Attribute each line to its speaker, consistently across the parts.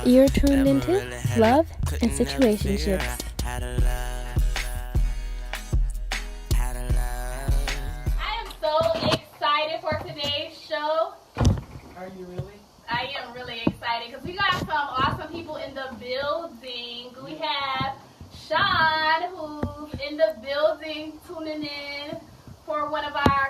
Speaker 1: You're tuned into Love and Situationships.
Speaker 2: I am so excited for today's show.
Speaker 3: Are you really?
Speaker 2: I am really excited because we got some awesome people in the building. We have Sean, who's in the building, tuning in for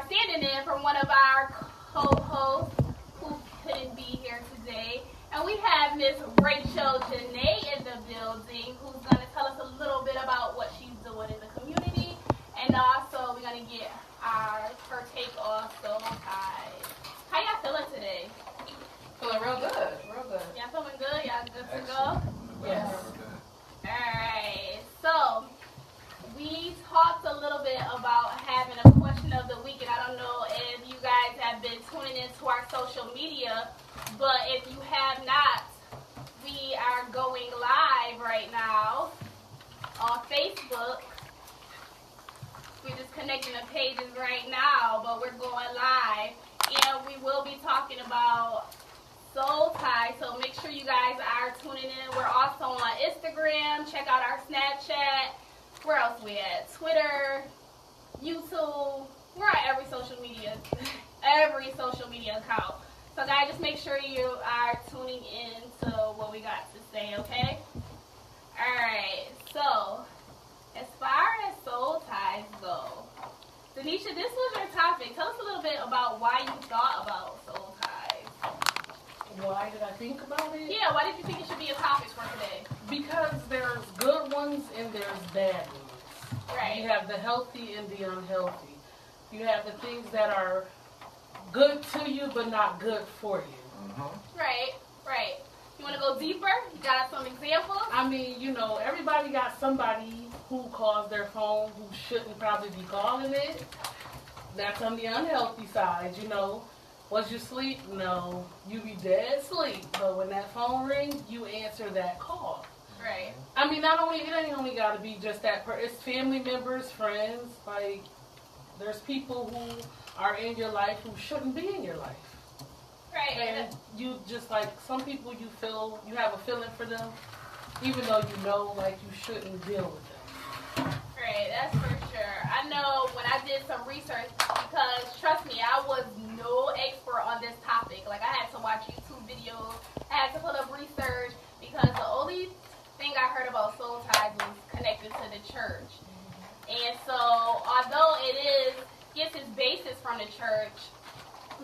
Speaker 2: standing in for one of our co-hosts who couldn't be here today. And we have Miss Rachel Janay in the building, who's going to tell us a little bit about what she's doing in the community. And also, we're going to get her take on Soul Ties. How y'all feeling today?
Speaker 3: Feeling real good. Real good.
Speaker 2: Y'all feeling good? Y'all good to go?
Speaker 3: Yes.
Speaker 2: Alright. So, we talked a little bit about having a question of the week, and I don't know if you guys have been tuning into our social media, but if you have not, we are going live right now on Facebook. We're just connecting the pages right now, but we're going live, and we will be talking about Soul Ties, so make sure you guys are tuning in. We're also on Instagram. Check out our Snapchat. Where else we at? Twitter, YouTube. We're on every social media account. So guys, just make sure you are tuning in to what we got to say, okay? Alright, so as far as Soul Ties go, Denisha, this was your topic. Tell us a little bit about why you thought about Soul Ties.
Speaker 3: Why did I think about it?
Speaker 2: Yeah, why did you think it should be a topic for today?
Speaker 3: Because there's good ones and there's bad ones.
Speaker 2: Right.
Speaker 3: You have the healthy and the unhealthy. You have the things that are good to you but not good for you.
Speaker 2: Right. You want to go deeper? You got some examples?
Speaker 3: I mean, everybody got somebody who calls their phone who shouldn't probably be calling it. That's on the unhealthy side, Was you sleep? No. You be dead asleep. But when that phone rings, you answer that call.
Speaker 2: Right.
Speaker 3: I mean, it ain't only got to be just that it's family members, friends. Like, there's people who are in your life who shouldn't be in your life.
Speaker 2: Right.
Speaker 3: And you just, some people you have a feeling for them, even though you shouldn't deal with them.
Speaker 2: Right, that's for sure. I know when I did some research, because trust me, I was no expert on this topic. I had to watch YouTube videos, I had to pull up research, because the only thing I heard about Soul Ties was connected to the church. And so, although it gets its basis from the church,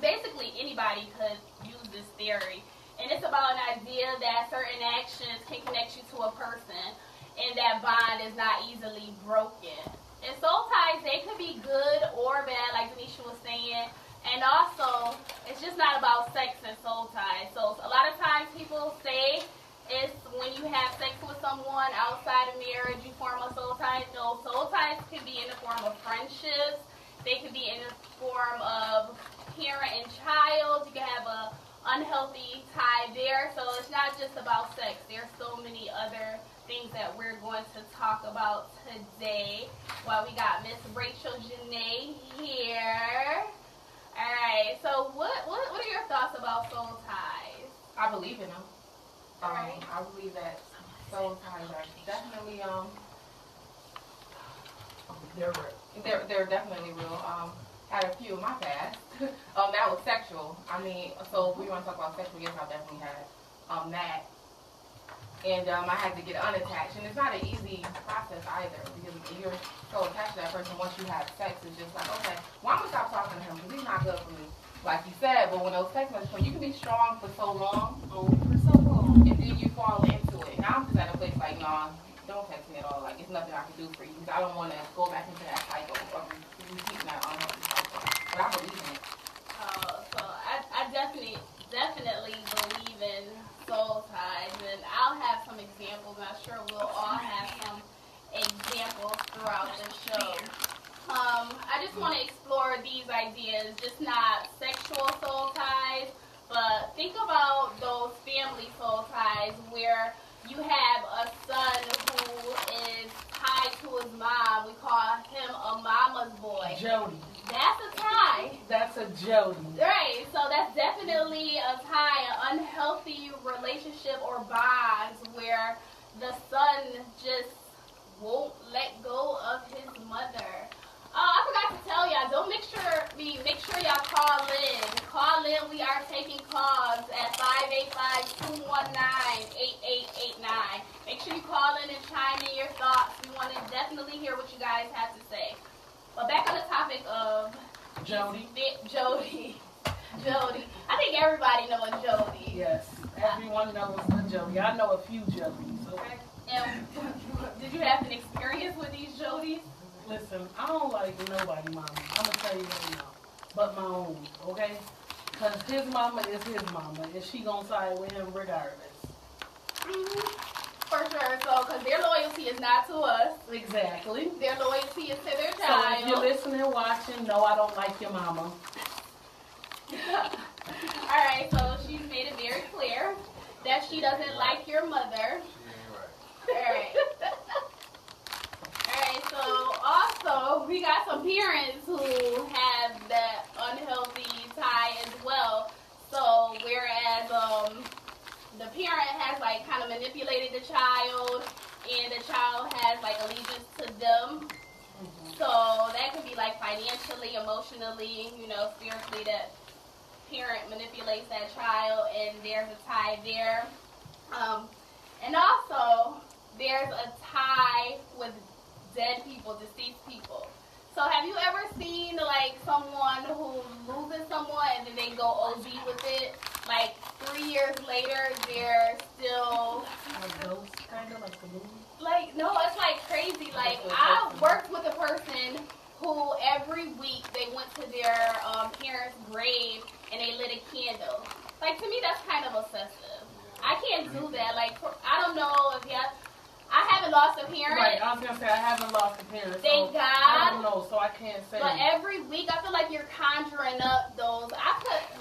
Speaker 2: basically anybody could use this theory. And it's about an idea that certain actions can connect you to a person, and that bond is not easily broken. And soul ties, they could be good or bad, like Denisha was saying. And also, it's just not about sex and soul ties. So a lot of times people say it's when you have sex with someone outside of marriage, you form a soul tie. No, soul ties could be in the form of friendships. They could be in the form of parent and child. You can have a unhealthy tie there. So it's not just about sex. There's so many other things that we're going to talk about today. Well, we got Miss Rachel Janay here. All right. So what are your thoughts about soul ties?
Speaker 4: I believe in them.
Speaker 2: Right.
Speaker 4: I believe that soul ties are definitely
Speaker 3: They're real.
Speaker 4: they're definitely real. Had a few in my past. That was sexual. I mean, so if we want to talk about sexual, yes, I definitely had that. And I had to get unattached. And it's not an easy process either, because if you're so attached to that person, once you have sex, it's just like, okay, well, I'm going to stop talking to him because he's not good for me. Like you said, but when those text messages come, you can be strong for so long, and then you fall into it. Now I'm just at a place like, nah, don't text me at all. Like, it's nothing I can do for you, because I don't want to go back into that cycle of repeating that unhealthy cycle. But I believe in it.
Speaker 2: So I definitely believe in soul ties, and I'll have some examples, and I'm sure we'll all have some examples throughout the show. I just want to explore these ideas, just not sexual soul ties, but think about those family soul ties where you have a son who is tied to his mom. We call him a mama's boy.
Speaker 3: Jody.
Speaker 2: That's a tie.
Speaker 3: That's a Jody.
Speaker 2: Right, so that's definitely a tie, an unhealthy relationship relationship or bonds where the son just won't let go of his mother. I forgot to tell y'all, make sure y'all call in. Call in. We are taking calls at 585-219-8889. Make sure you call in and chime in your thoughts. We want to definitely hear what you guys have to say. But back on the topic of
Speaker 3: Jody.
Speaker 2: Jody. I think everybody knows Jody.
Speaker 3: Yes, everyone knows the Jody. I know a few Jodys, okay?
Speaker 2: And did you have an experience with these Jodys?
Speaker 3: Listen, I don't like nobody mama. I'm going to tell you right now. But my own, okay? Because his mama is his mama, and she going to side with him regardless.
Speaker 2: Mm-hmm. For sure. So, because their loyalty is not to us.
Speaker 3: Exactly.
Speaker 2: Their loyalty is to their
Speaker 3: So
Speaker 2: child.
Speaker 3: if you're listening, watching, no, I don't like your mama.
Speaker 2: Alright, so she's made it very clear that she doesn't like your mother. Alright. Alright, so also we got some parents who have that unhealthy tie as well. So whereas the parent has like kind of manipulated the child and the child has like allegiance to them. So that could be like financially, emotionally, spiritually, that parent manipulates that child, and there's a tie there. And also, there's a tie with dead people, deceased people. So have you ever seen like someone who loses someone and then they go OD with it? Like 3 years later, they're still
Speaker 3: A ghost, kind of like the movie.
Speaker 2: like, no, it's like crazy. Like I worked with a person who every week they went to their parents' grave and they lit a candle. Like, to me, that's kind of obsessive. I can't do that. Like, I don't know if I haven't lost a parent.
Speaker 3: Right, I was going to say, I haven't lost a parent.
Speaker 2: Thank
Speaker 3: so
Speaker 2: God.
Speaker 3: I don't know, so I can't say.
Speaker 2: But every week, I feel like you're conjuring up those.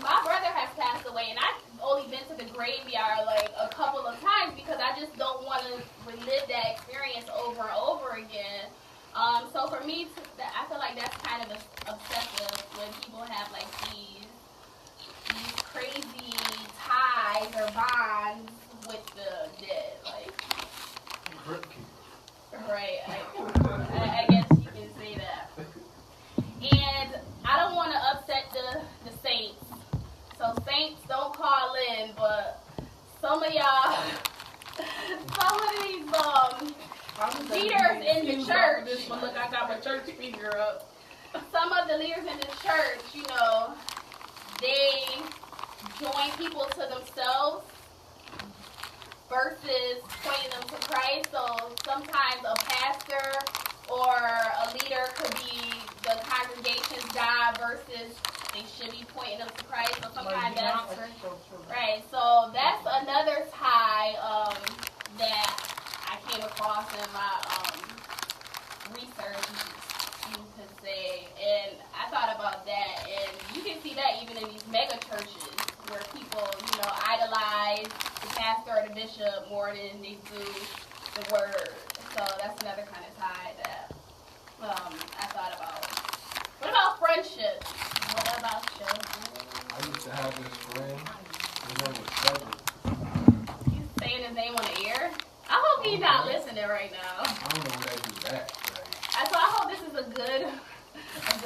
Speaker 2: My brother has passed away, and I've only been to the graveyard like a couple of times because I just don't want to relive that experience over and over again. So for me, I feel like that's kind of obsessive when people have like these crazy ties or bonds with the dead. Like, right? I guess you can say that. And I don't want to upset the saints. So saints, don't call in, but some of y'all, some of these leaders in the church.
Speaker 3: This one, look, I got my church finger up.
Speaker 2: Some of the leaders in the church, they join people to themselves versus pointing them to Christ. So sometimes a pastor or a leader could be the congregation's God versus they should be pointing them to Christ. So sometimes that's right. So that's another tie that I came across in my research, you could say, and I thought about that, and you can see that even in these mega churches where people, idolize the pastor or the bishop more than they do the word. So that's another kind of tie that I thought about. What about friendship? What about children?
Speaker 5: I used to have this friend. His name was Cedric.
Speaker 2: He's saying his name on the air? I hope he's not listening right now.
Speaker 5: I don't know where they do that.
Speaker 2: So I hope this is a good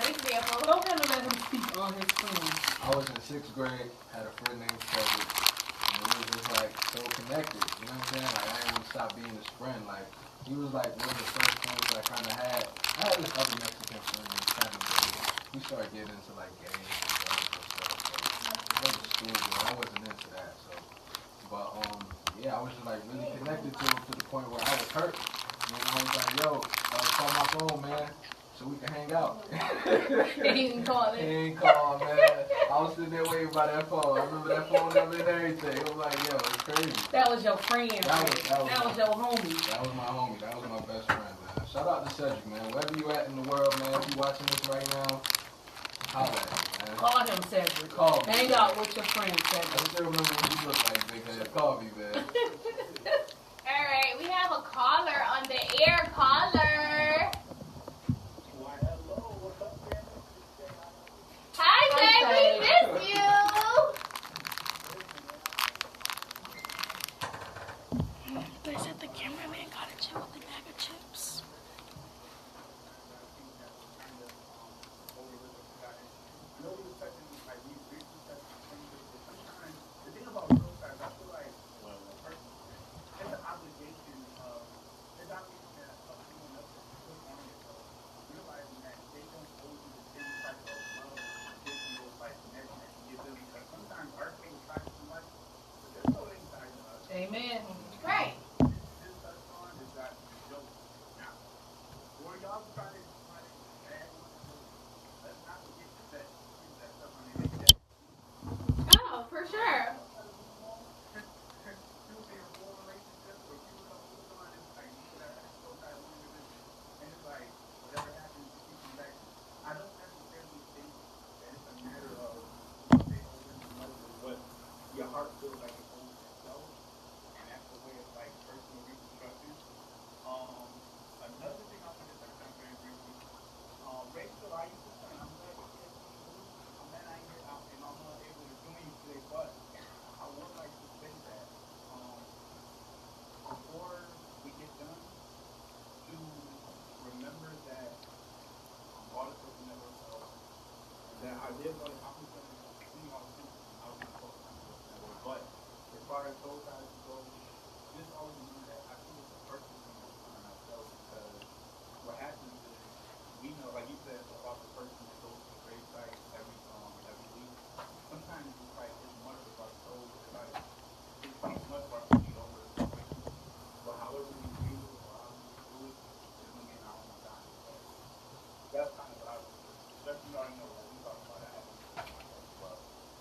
Speaker 2: example.
Speaker 3: Don't ever let him speak on his phone.
Speaker 5: I was in 6th grade, had a friend named Cedric, and we was just like so connected, you know what I'm saying? Like I didn't want to stop being his friend. Like he was like one of the first friends that I kind of had. I had this other Mexican friend in 7th grade. We started getting into like games and drugs and stuff. So I was a school girl. I wasn't into that. So, but yeah, I was just like really connected to him to the point where I was hurt. And I was like, yo, call my phone, man, so we can hang out.
Speaker 2: He didn't call it.
Speaker 5: He ain't call, man. I was sitting there waiting by that phone. I remember that phone number and everything. I was like, yo, it's crazy.
Speaker 3: That was your friend.
Speaker 5: That was
Speaker 3: your homie.
Speaker 5: That was my homie. That was my best friend, man. Shout out to Cedric, man. Wherever you at in the world, man, if you watching this right now, holla at me, man.
Speaker 3: Call him Cedric.
Speaker 5: Call me.
Speaker 3: Hang out with your friend,
Speaker 5: I
Speaker 3: Cedric.
Speaker 5: still remember what you look like, big head. Call me, man.
Speaker 2: All right, we have a caller on the air. Caller. Hi, Jay. We miss you.
Speaker 1: They said the cameraman got a chip with a bag of chips.
Speaker 3: Amen.
Speaker 2: Right. Oh, for sure.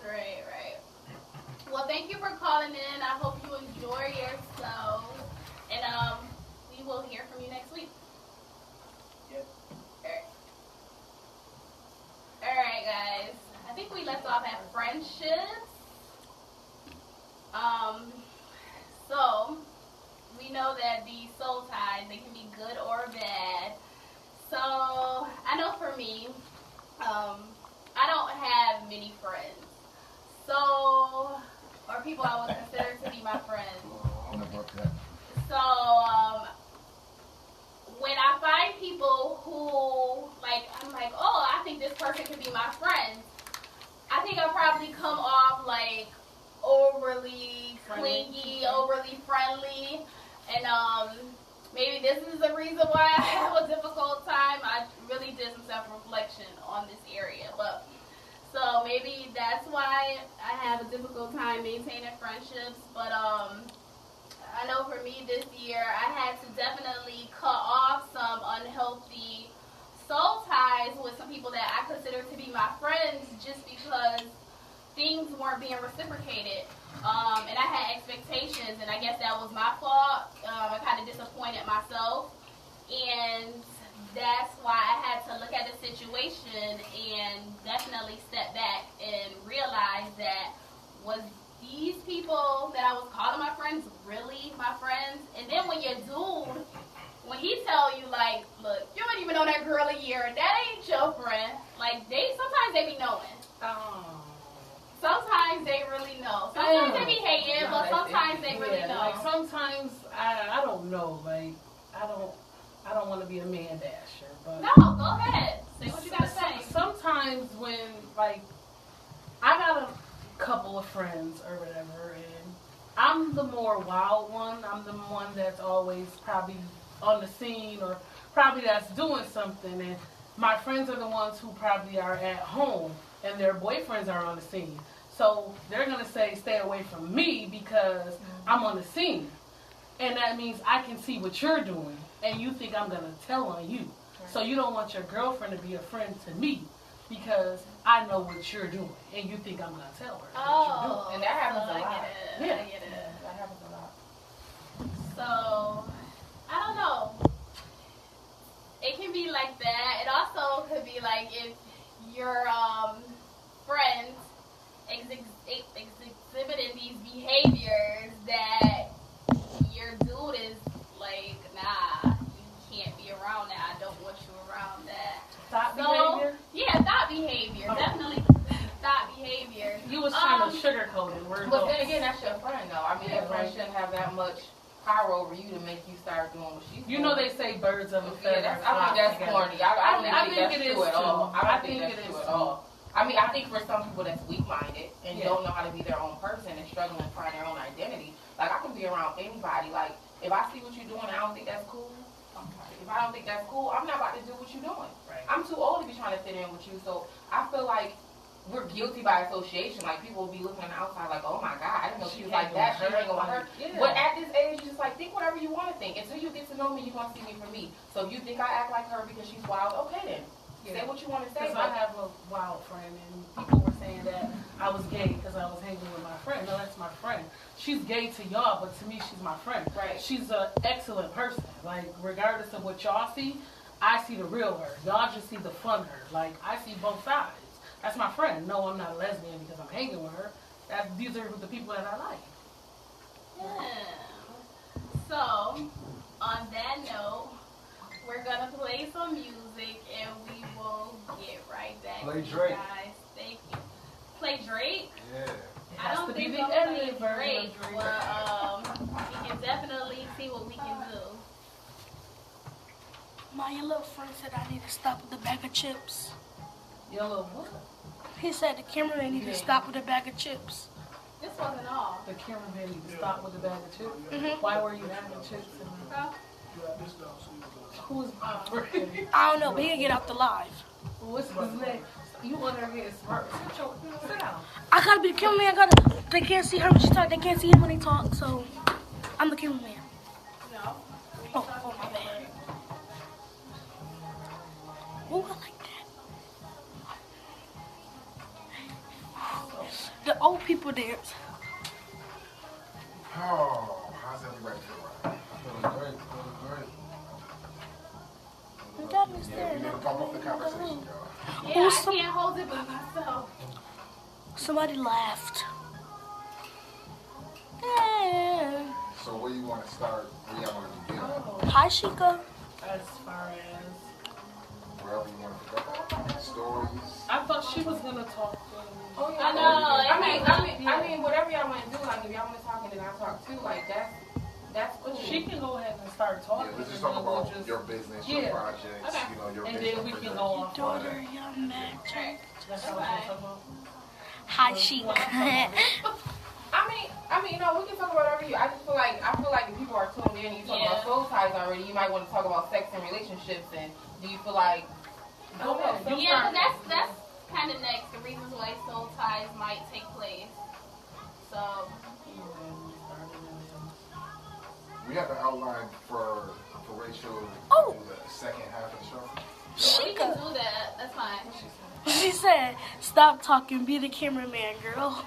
Speaker 2: Right, right. Well, thank you for calling in. I hope you enjoy yourself. And we will hear from you next week.
Speaker 5: Yes.
Speaker 2: Alright, guys. I think we left off at friendships. So we know that these soul ties, they can be good or bad. So I know for me, I don't have many friends. So, or people I would consider to be my friends. So, when I find people who, like, I'm like, oh, I think this person could be my friend, I think I'll probably come off, like, overly clingy, overly friendly, and, maybe this is the reason why I have a difficult time. I really did some self-reflection on this area, but, so maybe that's why I have a difficult time maintaining friendships, but, I know for me this year, I had to definitely cut off some unhealthy soul ties with some people that I consider to be my friends just because things weren't being reciprocated. And I had expectations, and I guess that was my fault. I kind of disappointed myself, and that's why I had to look at the situation and definitely step back and realize that was these people that I was calling my friends really my friends? And then when your dude, when he tell you like, look, you ain't even know that girl a year, that ain't your friend. Like sometimes they be knowing. Sometimes they really know. Sometimes they be hating, but sometimes they really know.
Speaker 3: Like sometimes I don't know. Like I don't want to be a man dasher, but
Speaker 2: no, go ahead. Say what you gotta say.
Speaker 3: Sometimes when like I got a couple of friends or whatever, and I'm the more wild one. I'm the one that's always probably on the scene or probably that's doing something, and my friends are the ones who probably are at home and their boyfriends are on the scene. So they're going to say, stay away from me because I'm on the scene. And that means I can see what you're doing, and you think I'm going to tell on you. Right. So you don't want your girlfriend to be a friend to me because I know what you're doing, and you think I'm going to tell her what you're doing.
Speaker 4: And that happens a lot.
Speaker 2: I get it.
Speaker 4: That happens a lot.
Speaker 2: So, I don't know. It can be like that. It also could be like if your friends exhibiting these behaviors that your dude is like, nah, you can't be around that. I don't want you around that.
Speaker 3: Thought behavior?
Speaker 2: Yeah, thought behavior. Oh. Definitely thought behavior.
Speaker 3: You was trying to sugarcoat it.
Speaker 4: But then again, that's your friend, though. I mean, your friend shouldn't have that much power over you to make you start doing what she's doing.
Speaker 3: You know they say birds of a feather.
Speaker 4: Yeah, I think that's corny. I don't think that's true at all. I don't think that's true at all. I mean, I think for some people that's weak-minded and don't know how to be their own person and struggling to find their own identity. Like, I can be around anybody. Like, if I see what you're doing and I don't think that's cool, if I don't think that's cool, I'm not about to do what you're doing.
Speaker 3: Right.
Speaker 4: I'm too old to be trying to fit in with you. So I feel like we're guilty by association. Like, people will be looking on the outside like, oh my God, I didn't know she was like that. She hanging with her.
Speaker 3: Yeah.
Speaker 4: But at this age, you just like, think whatever you want to think. Until you get to know me, you're going to see me for me. So if you think I act like her because she's wild, okay then. Say what you want to say.
Speaker 3: Because I have a wild friend, and people were saying that I was gay because I was hanging with my friend. No, that's my friend. She's gay to y'all, but to me, she's my friend.
Speaker 4: Right.
Speaker 3: She's an excellent person. Like, regardless of what y'all see, I see the real her. Y'all just see the fun her. Like, I see both sides. That's my friend. No, I'm not a lesbian because I'm hanging with her. These are the people that I like.
Speaker 2: Yeah. So, on that note, we're gonna play some music and we will get right back.
Speaker 5: Play
Speaker 2: to
Speaker 5: Drake.
Speaker 2: You guys. Thank you. Play Drake?
Speaker 5: Yeah.
Speaker 2: I don't think we'll play Drake. Well, we can definitely see what we can do.
Speaker 6: My little friend said I need to stop with the bag of chips.
Speaker 3: Your little what?
Speaker 6: He said the cameraman need to stop with a bag of chips.
Speaker 2: This wasn't all.
Speaker 3: The cameraman need to stop with the bag of chips.
Speaker 6: Mhm.
Speaker 3: Why were you having chips?
Speaker 2: Huh?
Speaker 3: Who's my friend?
Speaker 6: I don't know, but he'll get out the live.
Speaker 3: What's his name? You under here smart. Sit down.
Speaker 6: I gotta be the cameraman. They can't see her when she talk. They can't see him when he talk. So I'm the cameraman.
Speaker 2: No.
Speaker 6: Oh, my bad. Oh, I like that. The old people dance.
Speaker 7: Oh, how's everybody feel right?
Speaker 5: Feeling great. Feeling great.
Speaker 6: You got me
Speaker 7: Yeah, we
Speaker 6: staring
Speaker 7: need to
Speaker 6: at
Speaker 7: pump up the conversation, y'all.
Speaker 2: Yeah,
Speaker 6: Oh,
Speaker 2: I can't hold it by myself.
Speaker 6: Somebody laughed. Yeah.
Speaker 7: So where you want to start? Where y'all want to begin?
Speaker 6: Hi, Sheikah.
Speaker 3: As far as
Speaker 7: Wherever you want to go. Stories.
Speaker 3: I thought she was gonna talk.
Speaker 4: Oh, yeah.
Speaker 2: I know.
Speaker 4: I mean, whatever y'all want to do, like if y'all want to talk and then I talk too, like that's cool.
Speaker 3: She can go ahead and start talking.
Speaker 7: Yeah, let's just
Speaker 3: and
Speaker 7: talk
Speaker 3: then we'll
Speaker 7: about
Speaker 3: just-
Speaker 7: your business, your
Speaker 3: Yeah.
Speaker 7: projects,
Speaker 2: Okay.
Speaker 7: you know, your
Speaker 3: And
Speaker 7: vision
Speaker 3: then we
Speaker 7: for
Speaker 3: can
Speaker 7: the-
Speaker 3: go off on
Speaker 6: Daughter,
Speaker 3: that.
Speaker 6: young magic.
Speaker 3: That's what I'm talking about.
Speaker 6: Hi, Sheikah.
Speaker 4: I mean, no, we can talk about whatever you. I feel like if people are tuned in and you talk about soul ties already, you might want to talk about sex and relationships. And do you feel like? Go ahead.
Speaker 2: Yeah, but that's kind of next. The reasons why soul ties might take place. So.
Speaker 7: We have an outline for Rachel
Speaker 6: Oh.
Speaker 7: to do the second half of the show.
Speaker 2: We can
Speaker 6: Sheikah.
Speaker 2: do that. That's fine.
Speaker 6: She said, stop talking, be the cameraman, girl.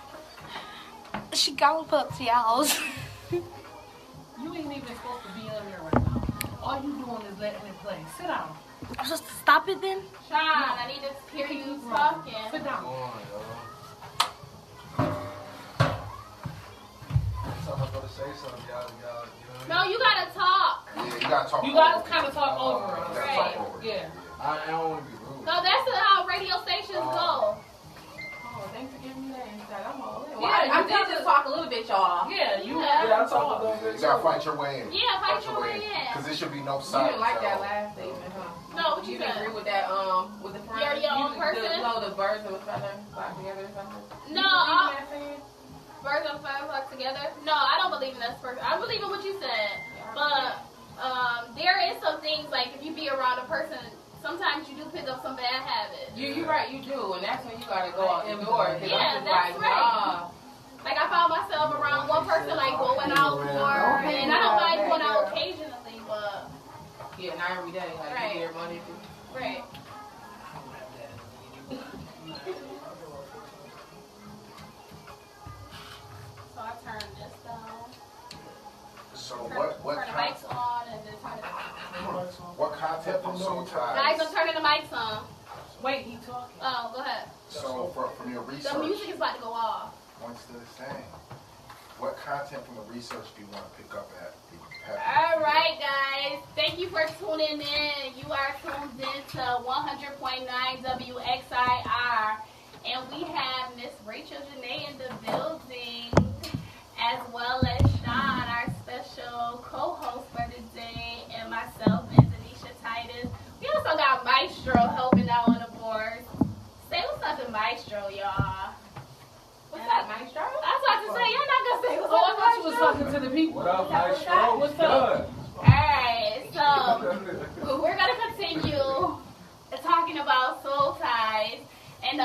Speaker 6: She got up to y'all's.
Speaker 3: You ain't even supposed to be on there right now. All you doing is letting it play. Sit down.
Speaker 6: I'm supposed to stop it then?
Speaker 2: Sean, I need to hear you talking.
Speaker 3: Sit
Speaker 5: Go
Speaker 3: down.
Speaker 5: on, y'all. Something to say something, y'all. You know
Speaker 2: No, you gotta talk.
Speaker 7: Yeah, you gotta talk.
Speaker 3: You gotta
Speaker 7: over
Speaker 3: kind
Speaker 7: it.
Speaker 3: of talk over
Speaker 7: You
Speaker 3: us.
Speaker 7: gotta
Speaker 2: Right.
Speaker 7: talk over it.
Speaker 3: Yeah.
Speaker 5: I don't want to be rude.
Speaker 2: No, that's how radio stations go.
Speaker 4: Oh, thanks for giving me that insight. I'm all in.
Speaker 3: Yeah,
Speaker 4: I
Speaker 3: you
Speaker 4: did just talk a little bit, y'all.
Speaker 3: Yeah, you
Speaker 2: Yeah.
Speaker 3: have
Speaker 5: Yeah, I
Speaker 3: to
Speaker 5: talk a
Speaker 3: talk.
Speaker 5: little
Speaker 7: Yeah,
Speaker 5: bit.
Speaker 7: you gotta fight your way in.
Speaker 2: Yeah, fight your way in.
Speaker 7: Because there should be no
Speaker 4: You
Speaker 7: silence.
Speaker 4: didn't like that
Speaker 7: y'all.
Speaker 4: last statement, huh?
Speaker 2: No, what you
Speaker 4: didn't
Speaker 2: said?
Speaker 4: agree with that, with the friends?
Speaker 2: You're your own person?
Speaker 4: The birds of a feather flock together or something?
Speaker 2: No,
Speaker 4: You believe in that saying?
Speaker 2: birds of five flock together. No, I don't believe in that person. I believe in what you said, but there is some things like if you be around a person, sometimes you do pick up some bad habits.
Speaker 4: You're right, you do, and that's when you gotta go out the door. 'Cause
Speaker 2: Yeah,
Speaker 4: I'm just
Speaker 2: that's
Speaker 4: like,
Speaker 2: right.
Speaker 4: nah.
Speaker 2: Like I found myself around one person like going out more, and I don't mind going out occasionally, but
Speaker 4: Yeah, not every day. Like,
Speaker 2: Right.
Speaker 4: you get money.
Speaker 2: right. So I turn this down.
Speaker 7: So
Speaker 2: Turn
Speaker 7: what
Speaker 2: the mics on and then turn it down.
Speaker 7: what content from Soul
Speaker 2: Guys, I'm
Speaker 7: Ties?
Speaker 2: turning the mics on.
Speaker 3: Wait, he talking.
Speaker 2: Oh, go ahead.
Speaker 7: So from your
Speaker 2: The
Speaker 7: research,
Speaker 2: music is about to go off.
Speaker 7: points to the same. What content from the research do you want to pick up at?
Speaker 2: All right, guys. Thank you for tuning in. You are tuned in to 100.9 WXIR. And we have Miss Rachel Janay in the building, as well as Sean, our special
Speaker 3: to the people.
Speaker 5: What up, Mike?
Speaker 3: What's up?
Speaker 2: Alright, so we're gonna continue talking about soul ties and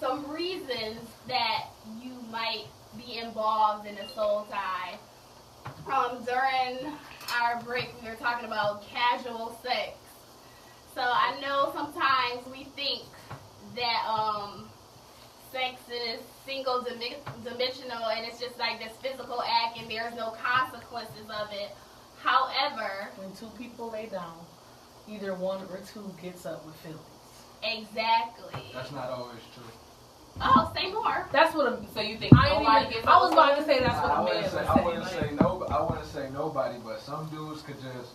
Speaker 2: some reasons that you might be involved in a soul tie. During our break, we were talking about casual sex. So I know sometimes we think that sex is single dimensional and it's just like this physical act and there's no consequences of it. However,
Speaker 3: when two people lay down, either one or two gets up with feelings.
Speaker 2: Exactly.
Speaker 5: That's not always true.
Speaker 2: Oh, say more.
Speaker 3: That's what
Speaker 4: So you think nobody gets
Speaker 3: I was about to say that's what a man would say.
Speaker 5: I wouldn't say nobody, but some dudes could just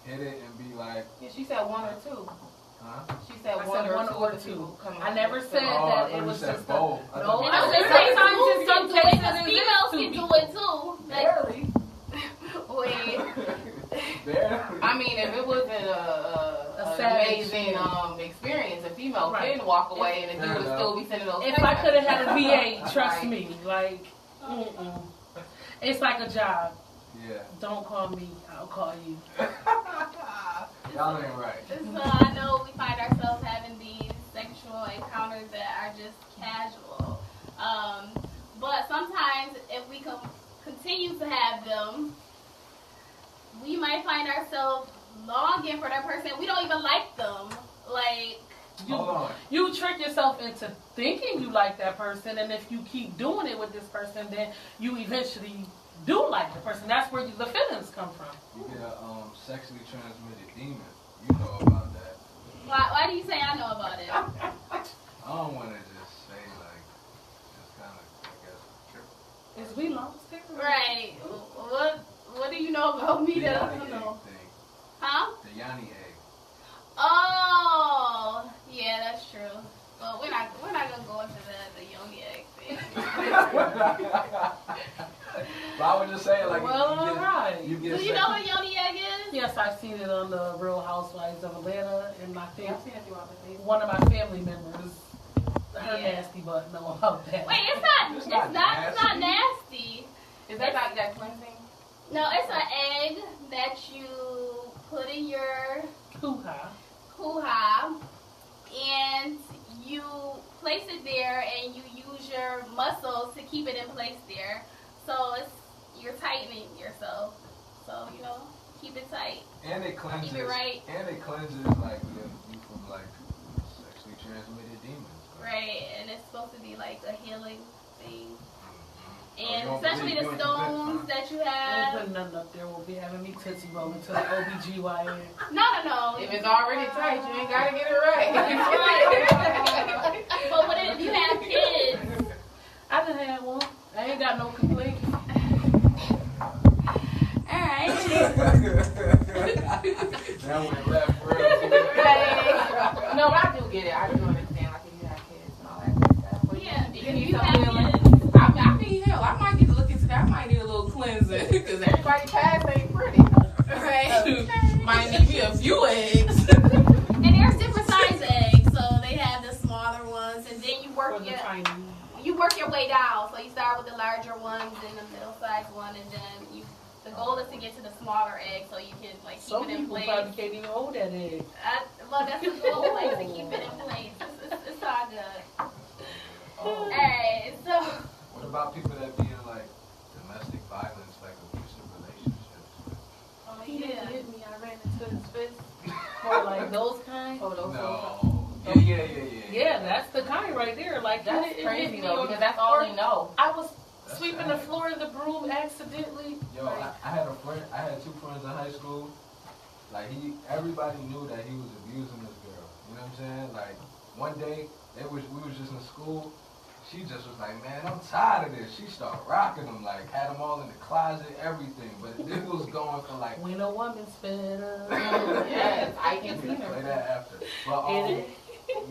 Speaker 5: hit it and be like.
Speaker 4: Yeah, she said one or two.
Speaker 5: Huh?
Speaker 4: She said
Speaker 3: I
Speaker 4: one
Speaker 3: said one
Speaker 4: or
Speaker 3: or
Speaker 4: two.
Speaker 3: two.
Speaker 4: Come
Speaker 3: I never said that it was just
Speaker 5: both.
Speaker 3: No,
Speaker 2: And
Speaker 3: I
Speaker 2: I was
Speaker 3: said
Speaker 2: just saying
Speaker 3: sometimes
Speaker 2: dudes
Speaker 3: in some
Speaker 2: can do it,
Speaker 3: cases
Speaker 2: because females can do it too. Like,
Speaker 3: barely.
Speaker 2: wait.
Speaker 5: Barely.
Speaker 4: I mean, if it wasn't an amazing experience, a female can walk away and the dude would still be sending those.
Speaker 3: If I could have had a VA, trust
Speaker 4: Right.
Speaker 3: me, like, it's like a job.
Speaker 5: Yeah.
Speaker 3: Don't call me, I'll call you.
Speaker 5: Y'all ain't right.
Speaker 2: So I know we find ourselves having these sexual encounters that are just casual. But sometimes if we continue to have them, we might find ourselves longing for that person. We don't even like them. Like,
Speaker 5: Hold on.
Speaker 3: You trick yourself into thinking you like that person, and if you keep doing it with this person, then you eventually do like the person. That's where the feelings come from.
Speaker 5: You get a sexually transmitted demon. You know about that.
Speaker 2: why do you say I know about it?
Speaker 5: I don't want to just say just kind of, I guess.
Speaker 3: Is we lost here?
Speaker 2: Right. What do you know about me that I don't know?
Speaker 5: Thing.
Speaker 2: Huh?
Speaker 5: The Yanni egg.
Speaker 2: Oh, yeah, that's true. But we're not gonna go into the yoni egg thing.
Speaker 5: But I was just saying, like,
Speaker 3: Well,
Speaker 5: you get
Speaker 2: Do you know what yoni egg is?
Speaker 3: Yes, I've seen it on the Real Housewives of Atlanta, and I think
Speaker 4: I've seen it throughout the Facebook.
Speaker 3: one of my family members, her
Speaker 2: Yeah.
Speaker 3: nasty butt, know about that.
Speaker 2: Wait, it's not nasty.
Speaker 4: Is that like that cleansing?
Speaker 2: No, it's an egg that you put in your
Speaker 3: Hoo-ha.
Speaker 2: hoo-ha, and you place it there, and you use your muscles to keep it in place there. So you're tightening yourself. So keep it tight.
Speaker 5: And it cleanses.
Speaker 2: Keep it right.
Speaker 5: And it cleanses like you from like sexually transmitted demons.
Speaker 2: Right, and it's supposed to be like a healing thing.
Speaker 5: You
Speaker 2: And
Speaker 5: don't
Speaker 2: especially
Speaker 5: believe
Speaker 2: the
Speaker 5: you
Speaker 2: stones
Speaker 5: ain't
Speaker 2: that you
Speaker 3: I ain't
Speaker 2: have.
Speaker 3: putting nothing up there. Won't be having me tootsie rolling to the OBGYN.
Speaker 2: No.
Speaker 4: If it's already tight, you ain't gotta get it right.
Speaker 2: Right. But what if you have kids?
Speaker 3: I done had one. I ain't got no complaints.
Speaker 2: Alright.
Speaker 5: That went left real
Speaker 2: Right.
Speaker 4: No, but I do get it. I do understand, like, if you have kids and all that good stuff. But
Speaker 2: Yeah,
Speaker 4: you
Speaker 2: if
Speaker 4: need
Speaker 2: you
Speaker 4: some
Speaker 2: have
Speaker 4: healing.
Speaker 2: kids.
Speaker 4: I mean, hell, I might need to look into that. I might need a little cleansing because everybody past ain't pretty.
Speaker 2: Right.
Speaker 4: Might need me a few eggs.
Speaker 2: And there's different size eggs. So they have the smaller ones, and then you
Speaker 3: For
Speaker 2: work
Speaker 3: the
Speaker 2: your
Speaker 3: tiny.
Speaker 2: you work your way down. So you start with the larger ones, then the middle sized one, and then the goal is to get to the smaller egg so you can like keep
Speaker 3: Some
Speaker 2: it in
Speaker 3: people
Speaker 2: place.
Speaker 3: probably can't even hold that egg.
Speaker 2: Well, that's the goal, like to keep it in place. It's all good. Alright, so
Speaker 5: What about people that be in like domestic violence, like abusive relationships?
Speaker 3: He didn't
Speaker 2: Yeah.
Speaker 3: hit me. I ran into his fist. Or like those kind.
Speaker 5: No. Yeah.
Speaker 3: Yeah, that's the kind right there. Like
Speaker 4: That's
Speaker 3: you didn't hit
Speaker 4: crazy
Speaker 3: me
Speaker 4: though,
Speaker 3: or-
Speaker 4: because that's all
Speaker 3: or
Speaker 4: they know.
Speaker 3: I was
Speaker 5: That's
Speaker 3: sweeping
Speaker 5: sad.
Speaker 3: the floor of the broom accidentally.
Speaker 5: Yo, I had a friend. I had two friends in high school. Like everybody knew that he was abusing this girl. You know what I'm saying? Like one day, we was just in school. She just was like, man, I'm tired of this. She started rocking them, like had them all in the closet, everything. But this was going for like.
Speaker 3: When a woman's fed up.
Speaker 4: Yes, I can
Speaker 5: We
Speaker 4: see
Speaker 5: can play
Speaker 4: her.
Speaker 5: that after. But
Speaker 3: Is it?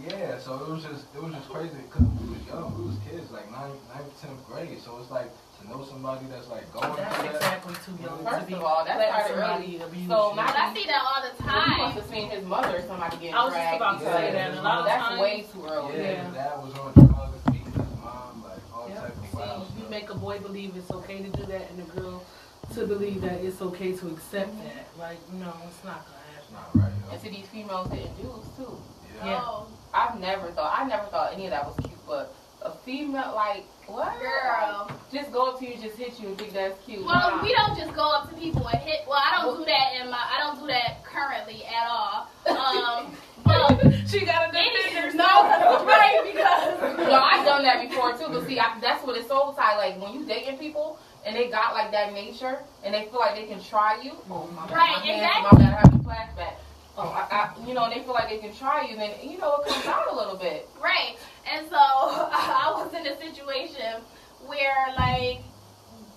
Speaker 5: yeah, so it was just crazy because we was young, we was kids, like 9th, 10th grade. So it's like to know somebody that's like going
Speaker 3: That's
Speaker 5: through that.
Speaker 3: exactly too young to
Speaker 4: First
Speaker 3: be
Speaker 4: of all, that's
Speaker 3: letting
Speaker 4: started
Speaker 3: somebody
Speaker 4: early.
Speaker 3: abuse
Speaker 4: So
Speaker 3: you.
Speaker 4: my
Speaker 2: but I see that all the
Speaker 4: He must
Speaker 2: time.
Speaker 4: have seen his mother or somebody getting
Speaker 3: I was just
Speaker 4: dragged.
Speaker 3: about to say that. And a lot of
Speaker 4: That's
Speaker 3: times,
Speaker 4: way too early.
Speaker 5: Yeah,
Speaker 3: Yeah.
Speaker 5: his dad was on drugs, beating his mom, like all
Speaker 3: Yep.
Speaker 5: type of
Speaker 3: See,
Speaker 5: wild
Speaker 3: you
Speaker 5: stuff.
Speaker 3: make a boy believe it's okay to do that, and the girl to believe that it's okay to accept that. Like, no, it's not gonna
Speaker 5: It's
Speaker 3: happen.
Speaker 5: not right, yo.
Speaker 4: And to these females hitting dudes too.
Speaker 5: Yeah.
Speaker 2: Oh,
Speaker 4: I never thought any of that was cute, but a female, like, what?
Speaker 2: girl.
Speaker 4: Just go up to you, just hit you and think that's cute.
Speaker 2: Well,
Speaker 4: Nah.
Speaker 2: we don't just go up to people and hit. Well, I don't do that currently at all. But
Speaker 3: She got a defender.
Speaker 2: no, right? Because
Speaker 4: No, I've done that before too, but see, that's what it's soul tie. Like when you dating people and they got like that nature and they feel like they can try you. Oh my God,
Speaker 2: Right,
Speaker 4: my hands,
Speaker 2: exactly.
Speaker 4: my bad, I have a flashback. You know, and they feel like they can try you, then you know it comes out a little bit.
Speaker 2: right, and so I was in a situation where like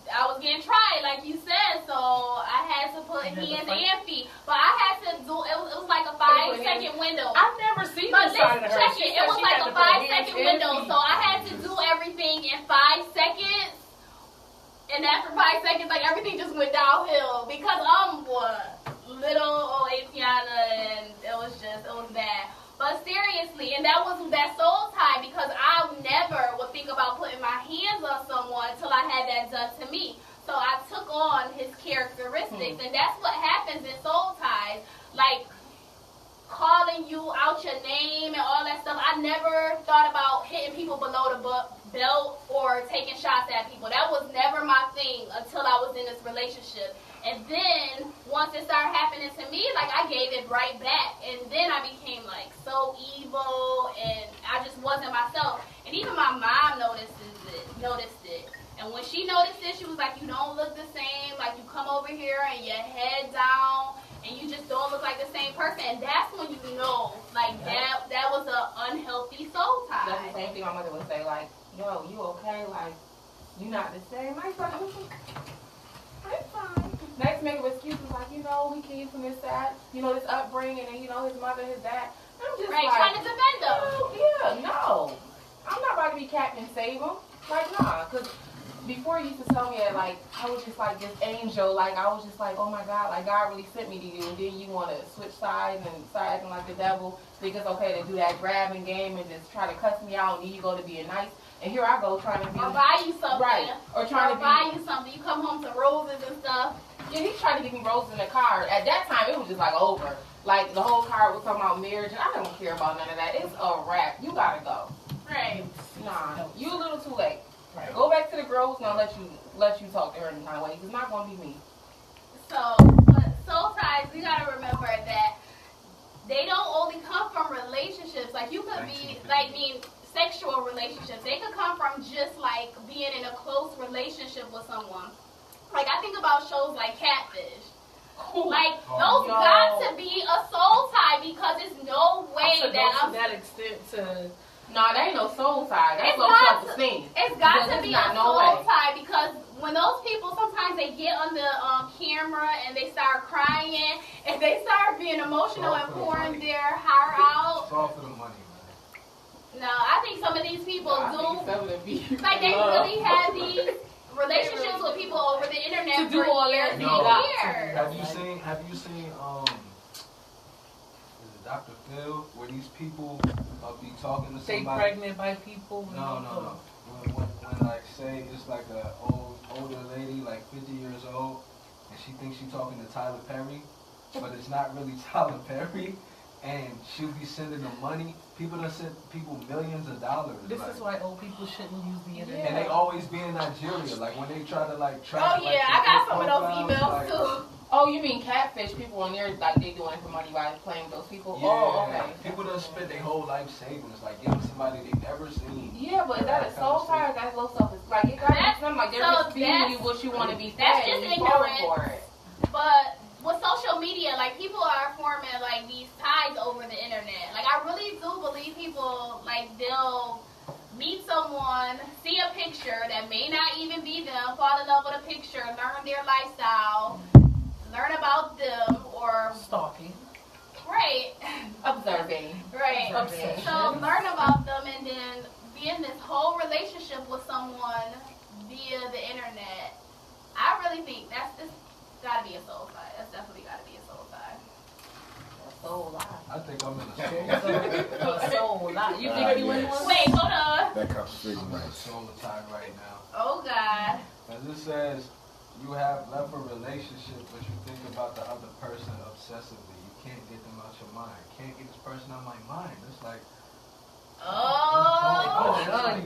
Speaker 2: I was getting tried, like you said, so I had to put hands and feet, but I had to do. It was like a 5-second window.
Speaker 3: I've never seen
Speaker 2: But
Speaker 3: this side
Speaker 2: let's
Speaker 3: of her.
Speaker 2: check
Speaker 3: She
Speaker 2: it.
Speaker 3: said
Speaker 2: It was
Speaker 3: she
Speaker 2: like
Speaker 3: had
Speaker 2: a
Speaker 3: to put hands
Speaker 2: 5-second
Speaker 3: and
Speaker 2: window,
Speaker 3: feet.
Speaker 2: so I had to do everything in 5 seconds. And after 5 seconds, like everything just went downhill because little old Atiana, and it was bad. But seriously, and that was that soul tie because I never would think about putting my hands on someone until I had that done to me. So I took on his characteristics, and that's what happens in soul ties, like calling you out your name and all that stuff. I never thought about hitting people below the belt or taking shots at people. That was never my thing until I was in this relationship. And then once it started happening to me, like I gave it right back. And then I became like so evil and I just wasn't myself. And even my mom noticed it. And when she noticed it, she was like, you don't look the same. Like you come over here and your head down and you just don't look like the same person. And that's when you know, like that was an unhealthy soul tie.
Speaker 4: That's the same thing my mother would say, like, yo, you okay? Like, you not the same. I'm fine. Next, make excuses like, you know, we came from this side, you know, this upbringing, and you know, his mother, his dad. I'm just
Speaker 2: Right,
Speaker 4: like,
Speaker 2: trying to defend them.
Speaker 4: yeah, no. I'm not about to be Captain Save 'em. Like, nah, because before you used to tell me that, like, I was just like this angel, like, I was just like, oh my God, like, God really sent me to you, and then you want to switch sides and start acting like the devil, think it's okay to do that grabbing game and just try to cuss me out, and then you go to being nice, and here I go trying to be,
Speaker 2: Or buy you something.
Speaker 4: right, or trying to
Speaker 2: buy you something. You come home to roses and stuff.
Speaker 4: yeah, he tried to give me roses in the car. At that time, it was just like over. Like, the whole car was talking about marriage, and I don't care about none of that. It's a wrap. You gotta go.
Speaker 2: Right.
Speaker 4: Nah, you a little too late.
Speaker 3: Right.
Speaker 4: Go back to the girl who's gonna let you talk to her in kind of way. It's not gonna be me.
Speaker 2: So, but soul ties, we gotta remember that they don't only come from relationships. Like you could be, like, sexual relationships. They could come from just like being in a close relationship with someone. Like I think about shows like Catfish. Like those got to be a soul tie because there's no way
Speaker 3: To
Speaker 2: that
Speaker 3: go
Speaker 2: I'm.
Speaker 3: to that extent to
Speaker 4: Nah, that ain't no soul tie. That's
Speaker 2: It's
Speaker 4: low
Speaker 2: got
Speaker 4: self-esteem.
Speaker 2: It's got
Speaker 4: Because
Speaker 2: to be
Speaker 4: it's
Speaker 2: a
Speaker 4: not no
Speaker 2: soul
Speaker 4: way.
Speaker 2: tie because when those people sometimes they get on the camera and they start crying and they start being emotional and pouring their heart out.
Speaker 5: It's all for the money, man.
Speaker 2: No, I think some of these people
Speaker 4: I
Speaker 2: do.
Speaker 4: think some of the be
Speaker 2: Like they really have these relationships with people over the internet
Speaker 3: To do
Speaker 2: for
Speaker 3: all
Speaker 2: years
Speaker 3: that,
Speaker 2: and
Speaker 3: you got to.
Speaker 2: years.
Speaker 5: Have you seen is it Dr. Phil, where these people be talking to
Speaker 3: stay
Speaker 5: somebody?
Speaker 3: pregnant by people.
Speaker 5: No. When like say it's like a older lady, like 50 years old, and she thinks she's talking to Tyler Perry, but it's not really Tyler Perry, and she'll be sending them money. People done sent people millions of dollars.
Speaker 3: This
Speaker 5: like,
Speaker 3: is why old people shouldn't use the internet.
Speaker 5: and they always be in Nigeria. Like when they try to like track.
Speaker 2: Oh
Speaker 5: like,
Speaker 2: yeah, I
Speaker 5: their
Speaker 2: got some of those
Speaker 5: profiles,
Speaker 2: emails
Speaker 5: like,
Speaker 2: too.
Speaker 4: Oh, you mean Catfish? People on there, like, they doing it for money by playing with those people?
Speaker 5: Yeah,
Speaker 4: Oh, okay.
Speaker 5: people done spend their whole life savings, like getting somebody they never seen.
Speaker 4: Yeah, but is that a soul tie or that's low self-esteem? Like, it gotta be something like they're just feeding you what you want to be
Speaker 2: That's
Speaker 4: fed
Speaker 2: just
Speaker 4: and you fall
Speaker 2: ignorance.
Speaker 4: for it.
Speaker 2: But with social media, like people are forming like these ties over the internet. Like I really do believe people like they'll meet someone, see a picture that may not even be them, fall in love with a picture, learn their lifestyle, learn about them, or
Speaker 3: Stalking.
Speaker 2: right,
Speaker 4: Observing.
Speaker 2: right.
Speaker 3: Obsession.
Speaker 2: So learn about them and then be in this whole relationship with someone via the internet. I really think that's gotta be a soul tie. That's definitely gotta be a soul tie.
Speaker 4: Soul lie.
Speaker 5: I think I'm in a
Speaker 3: So a lot. You think you in one?
Speaker 2: Wait, hold on.
Speaker 7: That conversation
Speaker 5: I'm in a
Speaker 7: nice.
Speaker 5: soul tie right now.
Speaker 2: Oh God.
Speaker 5: As it says, you have left a relationship, but you think about the other person obsessively. You can't get them out your mind. Can't get this person out my mind. It's like,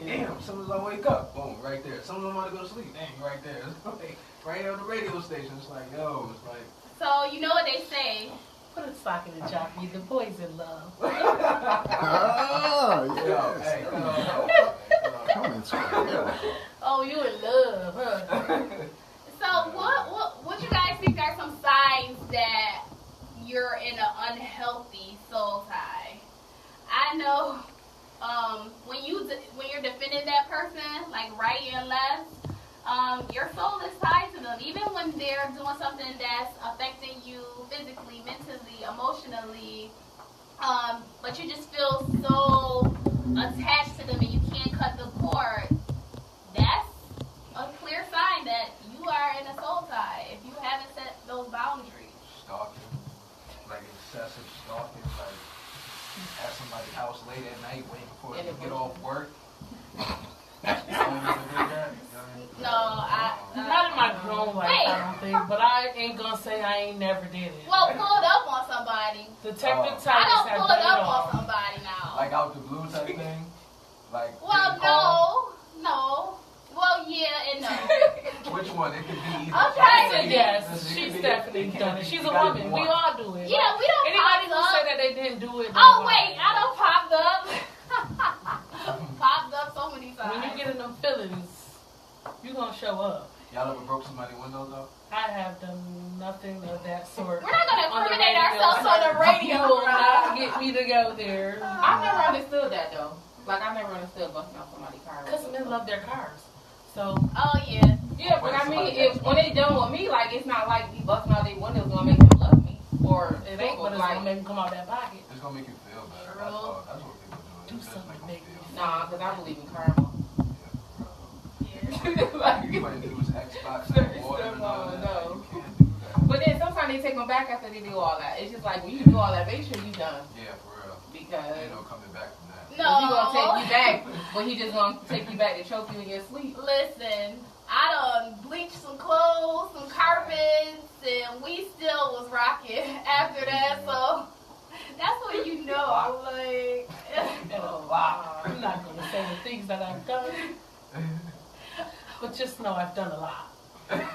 Speaker 5: damn, as soon as I wake up, boom, right there. As soon as I'm about to go to sleep, dang, right there. It's like, right on the radio station. It's like, yo, it's like.
Speaker 2: So, you know what they say?
Speaker 3: Put a sock in the jockey. The boys in love.
Speaker 8: Oh, yes.
Speaker 5: Yo, hey,
Speaker 8: Comments. Yeah.
Speaker 3: Oh, you in love, huh?
Speaker 2: So, what you guys think are some signs that you're in an unhealthy soul tie? I know when you're defending that person, like right and left, your soul is tied to them. Even when they're doing something that's affecting you physically, mentally, emotionally, but you just feel so attached to them and you can't cut the cord. That's a clear sign that you are in a soul tie if you haven't set those boundaries.
Speaker 5: Stalking, like excessive stalking, like at somebody's house late at night waiting for them to get off work.
Speaker 2: No,
Speaker 3: Not in my grown life, I don't think, but I ain't gonna say I ain't never did it.
Speaker 2: well, pull it up on somebody.
Speaker 3: Detective
Speaker 2: I
Speaker 3: Titus
Speaker 2: don't
Speaker 3: has
Speaker 2: pull
Speaker 3: done
Speaker 2: it
Speaker 3: it
Speaker 2: up
Speaker 3: all.
Speaker 2: on somebody now.
Speaker 5: Like out the blue type thing? Like,
Speaker 2: Well,
Speaker 5: getting called?
Speaker 2: no. Well, yeah and no.
Speaker 5: Which one? It could be either.
Speaker 2: Okay.
Speaker 3: I said yes.
Speaker 5: It
Speaker 3: She's
Speaker 5: could be-
Speaker 3: definitely
Speaker 5: it
Speaker 3: done
Speaker 5: can't
Speaker 3: it.
Speaker 5: be-
Speaker 3: She's
Speaker 5: it
Speaker 3: a
Speaker 5: gotta be
Speaker 3: woman. We
Speaker 5: one.
Speaker 3: all do it.
Speaker 2: Yeah, we don't
Speaker 3: Anybody who
Speaker 2: pop
Speaker 3: say
Speaker 2: up.
Speaker 3: that they didn't do it.
Speaker 2: Oh, wait, I don't popped up. Popped up so many times.
Speaker 3: When you get in them feelings, you gonna show up.
Speaker 5: Y'all ever broke somebody's window though?
Speaker 3: I have done nothing of that sort.
Speaker 2: We're not going to
Speaker 3: On the
Speaker 2: incriminate
Speaker 3: radio.
Speaker 2: ourselves on the radio.
Speaker 3: You will not get me to go there.
Speaker 4: I've never understood that though. Like I never understood busting out somebody's car.
Speaker 3: Because men love their cars. So,
Speaker 2: Oh, yeah.
Speaker 4: Yeah, but I mean, if when they done with me, like it's not like me busting out their windows gonna make them love me, or
Speaker 3: it ain't, but it's
Speaker 4: like,
Speaker 3: gonna make them come out that pocket.
Speaker 5: It's gonna make you feel better.
Speaker 2: True.
Speaker 5: That's what people do.
Speaker 3: Do
Speaker 5: It just
Speaker 3: something
Speaker 5: make
Speaker 3: big.
Speaker 5: them feel.
Speaker 4: nah, because I believe in karma.
Speaker 2: Yeah.
Speaker 5: You might do is Xbox and water and all that.
Speaker 4: No.
Speaker 5: You can't do that.
Speaker 4: But then sometimes they take them back after they do all that. It's just like when you do all that, make sure you done
Speaker 5: Yeah, for real.
Speaker 4: because
Speaker 5: Ain't no coming back from that.
Speaker 2: No.
Speaker 4: he gonna take you back, but he just gonna take you back to choke you in your sleep.
Speaker 2: Listen, I done bleached some clothes, some carpets, and we still was rocking after that, so that's what you know, like.
Speaker 3: I'm not gonna say the things that I've done, but just know I've done a lot.
Speaker 2: Alright,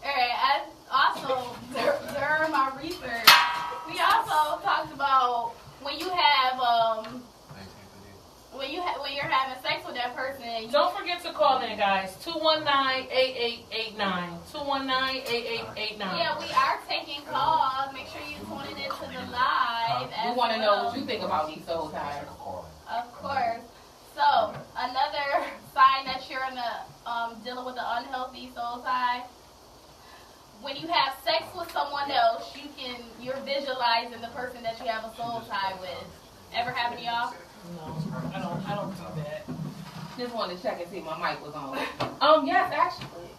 Speaker 2: I also, during my research, we also talked about when you have, when you're having sex with that person,
Speaker 3: Don't forget to call in, guys. 219-8889. 219-8889.
Speaker 2: yeah, we are taking calls. Make sure you tune in to the live.
Speaker 4: We want to know what you think about these soul ties.
Speaker 2: Of course. So, another sign that you're in a, dealing with an unhealthy soul tie, when you have sex with someone else, you're visualizing the person that you have a soul tie with. Ever happen to y'all?
Speaker 3: No, I don't do that.
Speaker 4: Just wanted to check and see if my mic was on. Yes, actually.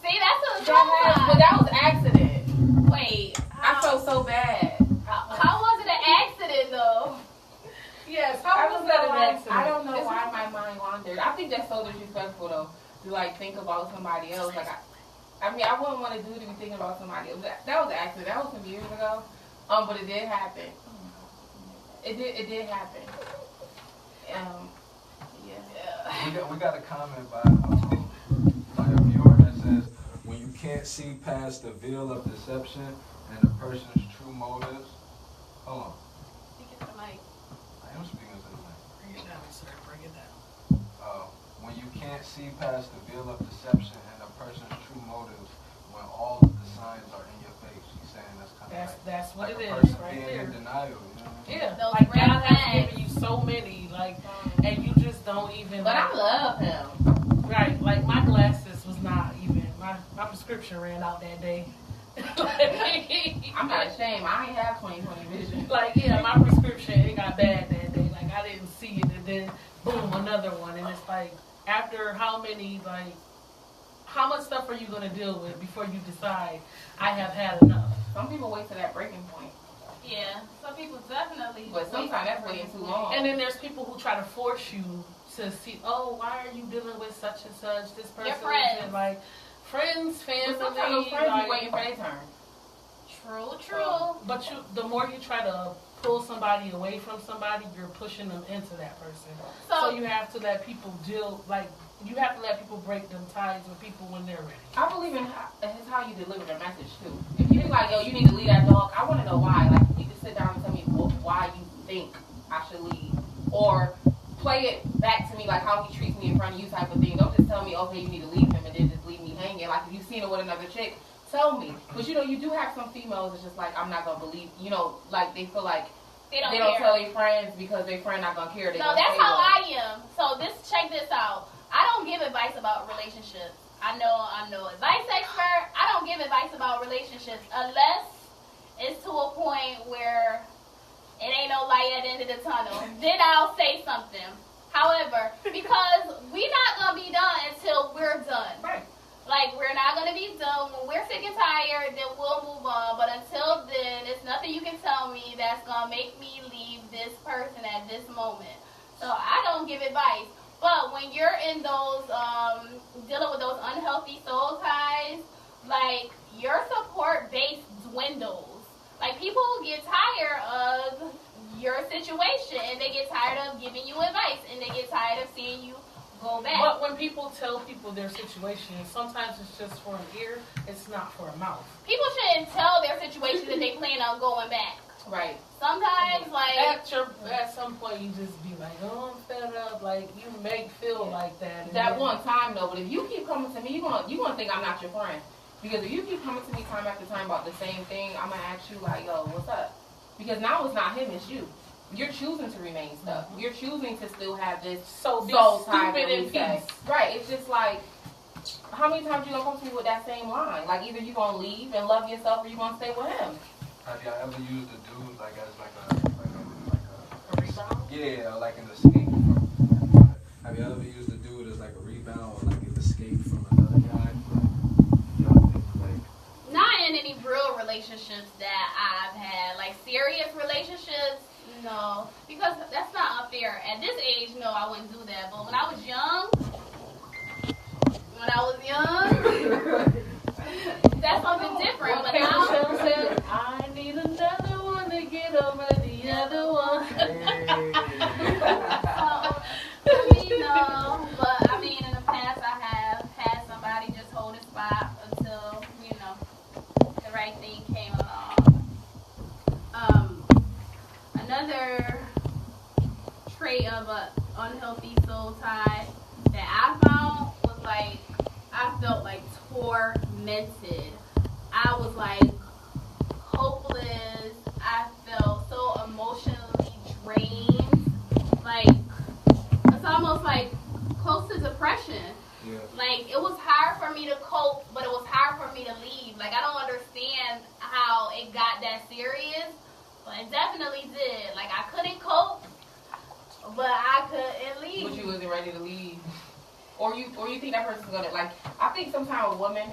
Speaker 2: See, that's a soul
Speaker 4: But
Speaker 2: tie.
Speaker 4: that was accident.
Speaker 2: Wait,
Speaker 4: I felt so bad.
Speaker 2: how was it an accident though?
Speaker 3: Yes,
Speaker 4: I
Speaker 3: how was that an accident?
Speaker 4: I don't know why my mind wandered. I think that's so disrespectful though, to like think about somebody else. Like I mean, I wouldn't want to do to be thinking about somebody else. That was an accident. That was some years ago. But it did happen. It did happen. Yeah.
Speaker 5: We got a comment by a viewer that says, when you can't see past the veil of deception and a person's true motives. Hold on.
Speaker 2: Speak into the mic.
Speaker 5: I am speaking to the mic.
Speaker 3: Bring it down, sir. Bring it down.
Speaker 5: When you can't see past the veil of deception and a person's true motives when all of the signs are in your face. He's saying that's kind of
Speaker 3: That's what
Speaker 5: like
Speaker 3: it
Speaker 5: a
Speaker 3: is
Speaker 5: person
Speaker 3: right
Speaker 5: being
Speaker 3: there.
Speaker 5: in denial. You know what I mean?
Speaker 3: Yeah,
Speaker 2: Those
Speaker 3: like
Speaker 2: red
Speaker 3: God has
Speaker 2: flags.
Speaker 3: given you so many, like, and you just don't even.
Speaker 4: But
Speaker 3: like,
Speaker 4: I love him.
Speaker 3: Right, like my glasses was not even my prescription ran out that day.
Speaker 4: I'm not ashamed. I ain't have 20/20 vision.
Speaker 3: Like, yeah, my prescription, it got bad that day. Like, I didn't see it, and then, boom, another one. And it's like, after how much stuff are you going to deal with before you decide, I have had enough?
Speaker 4: Some people wait to that breaking point.
Speaker 2: Yeah, some people definitely.
Speaker 4: But sometimes that's waiting too long.
Speaker 3: And then there's people who try to force you to see, oh, why are you dealing with such and such? This person
Speaker 2: friends.
Speaker 3: isn't like friends, family.
Speaker 4: But sometimes those friends
Speaker 3: like,
Speaker 4: be waiting for their turn.
Speaker 2: True.
Speaker 3: But the more you try to pull somebody away from somebody, you're pushing them into that person. So you have to let people you have to let people break them ties with people when they're ready.
Speaker 4: I believe in how you deliver the message too. If you be like, yo, you need to leave that dog, I want to know why. Like, you can sit down and tell me why you think I should leave, or play it back to me like how he treats me in front of you type of thing. Don't just tell me, okay, you need to leave him, and then just leave me hanging. Like, if you've seen it with another chick, tell me. But you know, you do have some females that's just like, I'm not gonna believe. You know, like they feel like they don't tell their friends because their friend not gonna care.
Speaker 2: No, that's how I am. So check this out. I don't give advice about relationships. I know I'm no advice expert. I don't give advice about relationships unless it's to a point where it ain't no light at the end of the tunnel. Then I'll say something. However, because we're not gonna be done until we're done.
Speaker 4: Right.
Speaker 2: Like, we're not gonna be done. When we're sick and tired, then we'll move on. But until then, there's nothing you can tell me that's gonna make me leave this person at this moment. So I don't give advice. But when you're in those, dealing with those unhealthy soul ties, like, your support base dwindles. Like, people get tired of your situation, and they get tired of giving you advice, and they get tired of seeing you go back.
Speaker 3: But when people tell people their situation, sometimes it's just for an ear, it's not for a mouth.
Speaker 2: People shouldn't tell their situation that they plan on going back.
Speaker 4: Right.
Speaker 2: Sometimes, like,
Speaker 3: at some point, you just be like, oh, I'm fed up. Like, you may feel like that.
Speaker 4: That one time though, but if you keep coming to me, you gonna think I'm not your friend. Because if you keep coming to me time after time about the same thing, I'm gonna ask you like, yo, what's up? Because now it's not him, it's you. You're choosing to remain stuck. You're choosing to still have this soul tie that we say. Right. It's just like, how many times you gonna come to me with that same line? Like, either you gonna leave and love yourself, or you gonna stay with him.
Speaker 5: Have y'all ever used a dude like as a
Speaker 3: rebound?
Speaker 5: Yeah, like an escape from. Have you ever used a dude as like a rebound or like an escape from another guy?
Speaker 2: Not in any real relationships that I've had, like serious relationships. No, because that's not unfair. At this age, no, I wouldn't do that. But when I was young, that's something different. But now,
Speaker 3: said, I need another one to get over the other one.
Speaker 2: no. But I mean, in the past, I have had somebody just hold a spot until, the right thing came along. Another trait of an unhealthy soul tie that I found was like, I felt like tormented. I was like hopeless. I felt so emotionally drained. Like, it's almost like close to depression.
Speaker 5: Yeah.
Speaker 2: Like, it was hard for me to cope, but it was hard for me to leave. Like, I don't understand how it got that serious. But it definitely did. Like, I couldn't cope, but I couldn't leave.
Speaker 4: But you wasn't ready to leave. Or you think that person's gonna, like, I think sometimes women,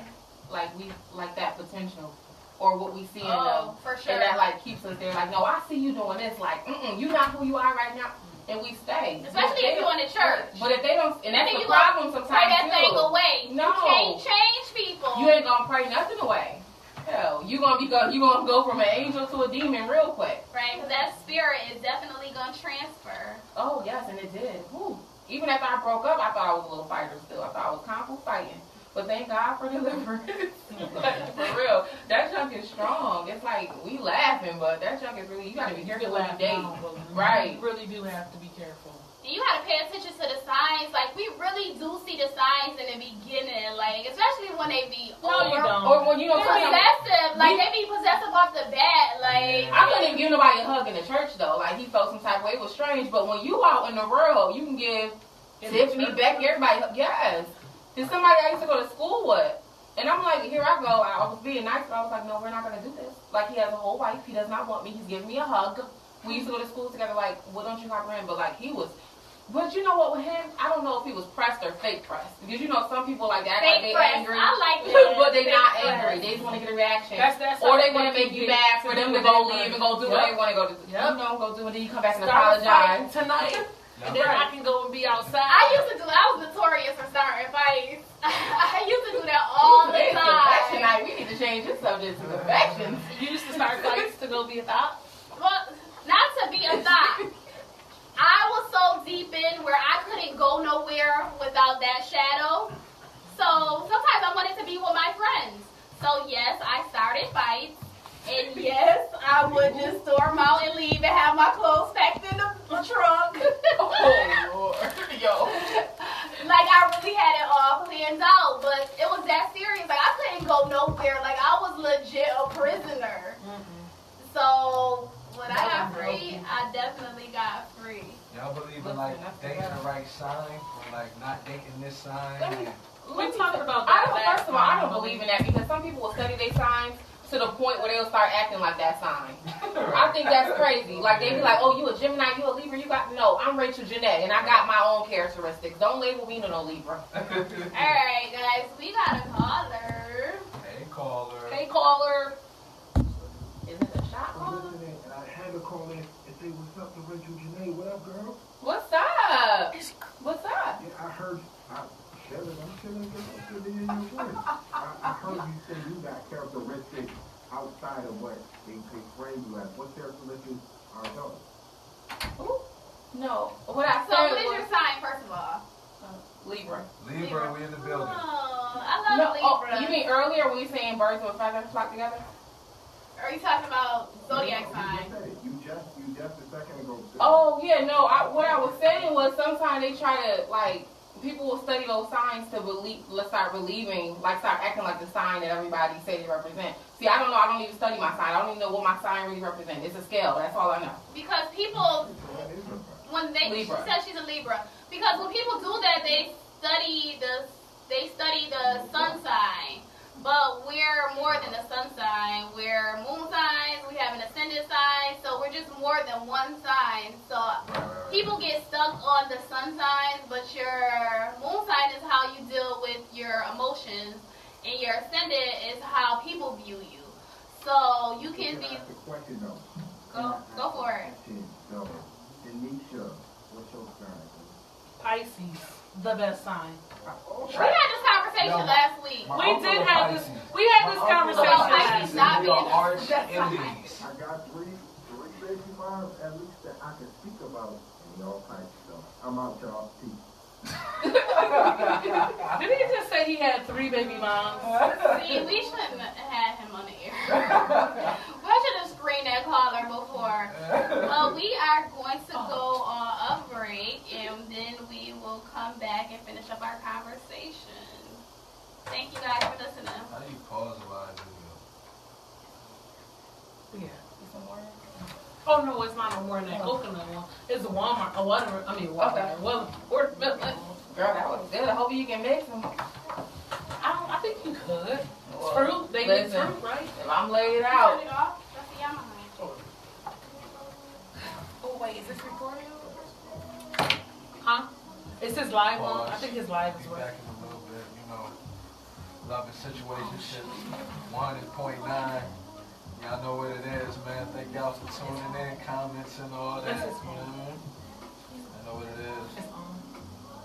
Speaker 4: like, we like that potential. Or what we see in them.
Speaker 2: For sure.
Speaker 4: And that, like, keeps us there. Like, no, I see you doing this. Like, you're not who you are right now. And we stay.
Speaker 2: Especially if you're in the church.
Speaker 4: But if they don't, and that's the problem sometimes,
Speaker 2: pray that
Speaker 4: too.
Speaker 2: thing away.
Speaker 4: No.
Speaker 2: You can't change people.
Speaker 4: You ain't gonna pray nothing away. Hell, you gonna go from an angel to a demon real quick.
Speaker 2: Right, because that spirit is definitely gonna transfer.
Speaker 4: Oh yes, and it did. Woo. Even after I broke up, I thought I was a little fighter still. I thought I was constantly fighting. But thank God for deliverance. For real, that junk is strong. It's like we laughing, but that junk is really. You gotta be careful when you date. Right.
Speaker 3: You really do have to be careful.
Speaker 2: And you gotta pay attention to the signs. Like, we really do see the signs in the beginning. Like, especially when they be
Speaker 4: or when
Speaker 2: possessive. Like, they be possessive off the bat. Like,
Speaker 4: I couldn't give nobody a hug in the church though. Like, he felt some type of way. It was strange. But when you out in the world, you can give Tiffany, Becky, everybody. Yes. There's somebody I used to go to school with. And I'm like, here I go. I was being nice, but I was like, no, we're not going to do this. Like, he has a whole wife. He does not want me. He's giving me a hug. We used to go to school together, like, well, don't you hop around? But, like, he was. But you know what with him? I don't know if he was pressed or fake pressed. Because, some people like that. Like, they angry.
Speaker 2: I like that.
Speaker 4: But they not angry. They just want to get a reaction.
Speaker 3: That's
Speaker 4: or they want to make you mad for them to go leave and go do what they want to go do. Go do, and then you come back and apologize.
Speaker 3: Tonight. And then I can go and be outside.
Speaker 2: I used to do that. I was notorious for starting fights. I used to do that all the
Speaker 4: Confession
Speaker 2: time.
Speaker 4: night. We need to change this subject to confessions.
Speaker 3: You used to start fights to go be a thought?
Speaker 2: Well, not to be a thought. I was so deep in where I couldn't go nowhere without that shadow. So sometimes I wanted to be with my friends. So yes, I started fights. And yes, I would just storm out and leave and have my clothes packed in the trunk.
Speaker 4: Oh, Lord. Yo.
Speaker 2: Like, I really had it all planned out, but it was that serious. Like, I couldn't go nowhere. Like, I was legit a prisoner. So, when I got free, I definitely got free.
Speaker 5: Y'all believe in like dating the right sign or like not dating this sign?
Speaker 3: We talked about that.
Speaker 4: First of all, I don't believe in that because some people will study their signs to the point where they'll start acting like that sign. I think that's crazy. Like, they be like, oh, you a Gemini, you a Libra, you got... No, I'm Rachel Janay, and I got my own characteristics. Don't label me no Libra.
Speaker 2: Alright, guys, we got a caller.
Speaker 5: Hey, caller.
Speaker 3: Hey, caller.
Speaker 4: Is it a shot
Speaker 8: I'm
Speaker 4: caller?
Speaker 8: listening, and I had to call in and say, what's up to Rachel Janay? What up, girl?
Speaker 4: What's up? What's up?
Speaker 8: Yeah, I heard... I'm chilling, girl. I'm still in your voice. I heard you say you got characteristics outside of what they frame you as. What characteristics are those?
Speaker 4: Ooh. No. What I
Speaker 2: So,
Speaker 4: said
Speaker 2: what is
Speaker 4: was
Speaker 2: your sign, first of all?
Speaker 4: Libra.
Speaker 5: Libra, we in the building.
Speaker 2: Oh, I love Libra.
Speaker 4: You mean earlier when you saying birds with feathers flock together?
Speaker 2: Are you talking about zodiac
Speaker 8: No,
Speaker 2: sign?
Speaker 8: You just a second ago said.
Speaker 4: Oh, yeah, no. What I was saying was sometimes they try to, like, people will study those signs to believe, start believing, like start acting like the sign that everybody say they represent. See, I don't know. I don't even study my sign. I don't even know what my sign really represents. It's a scale. That's all I know.
Speaker 2: Because people, when they,
Speaker 4: Libra.
Speaker 2: she said she's a Libra. Because when people do that, they study the sun sign. But we're more than the sun sign. We're moon signs. We have an ascendant sign. So we're just more than one sign. So people get stuck on the sun signs, but your moon sign is how you deal with your emotions, and your ascendant is how people view you. So you can be.
Speaker 8: Ask a question though.
Speaker 2: Go for it.
Speaker 8: So, Denisha, what's your sign?
Speaker 3: Pisces, the best sign.
Speaker 2: We had this conversation last week.
Speaker 3: We did have this. We had this conversation last
Speaker 2: Not
Speaker 3: week.
Speaker 2: being
Speaker 5: We are arch
Speaker 2: that's
Speaker 5: enemies.
Speaker 8: I got three baby moms at least that I can speak about, and y'all types. So I'm out, y'all. Peace.
Speaker 3: Did he just say he had 3 baby moms?
Speaker 2: See, we shouldn't have had him on the air. We should have screened that caller before. Well, we are going to go on a break, and then we will come back and finish up our conversation. Thank you guys for listening.
Speaker 5: How do you pause a live video?
Speaker 3: Yeah. Oh no, it's not no more than that coconut one. It's a Walmart. A water. I mean water.
Speaker 4: Okay.
Speaker 3: Well,
Speaker 4: Girl, that was good. I hope you can mix them.
Speaker 3: I think you could.
Speaker 4: Well,
Speaker 3: Fruit. They need
Speaker 4: listen.
Speaker 3: fruit, right?
Speaker 4: If I'm laid
Speaker 2: Turn
Speaker 4: out.
Speaker 2: it off. That's the Yamaha.
Speaker 3: Oh wait, is this recording? Huh? It's his live one. I think his live is
Speaker 5: Be
Speaker 3: right.
Speaker 5: back in a little bit, you know. Love and situationship. 1 is 0.9. Y'all know what it is, man. Thank y'all for tuning in, comments and all that.
Speaker 3: This is
Speaker 5: You know what it is.
Speaker 3: It's on.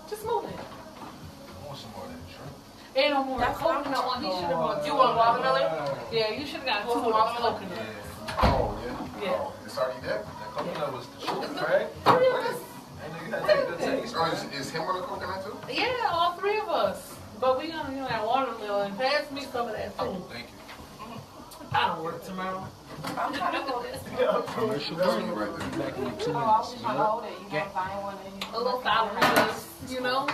Speaker 3: Just move it.
Speaker 5: I want some more of that shrimp.
Speaker 3: Ain't no more
Speaker 4: That's what I'm
Speaker 3: coconut one. He should have won.
Speaker 4: You want watermelon?
Speaker 3: Yeah, you should have got 2
Speaker 4: watermelon?
Speaker 3: coconut.
Speaker 5: Yeah.
Speaker 7: Oh, yeah?
Speaker 3: Yeah.
Speaker 7: Oh, it's already there?
Speaker 5: That coconut was the truth, right?
Speaker 7: What is
Speaker 5: That nigga had to take the taste.
Speaker 7: Oh, is him on the coconut too?
Speaker 3: Yeah, all 3 of us. But we gonna, that watermelon. Pass me some of that
Speaker 7: Oh,
Speaker 3: too.
Speaker 7: thank you.
Speaker 3: I don't work tomorrow.
Speaker 4: I'm trying to hold this.
Speaker 8: Commercial
Speaker 7: That's
Speaker 8: break.
Speaker 7: me right there.
Speaker 8: Back in 2
Speaker 4: Oh, I
Speaker 8: minutes.
Speaker 4: was trying to hold it. You know, if I ain't want to.
Speaker 3: A little fabulous, you know?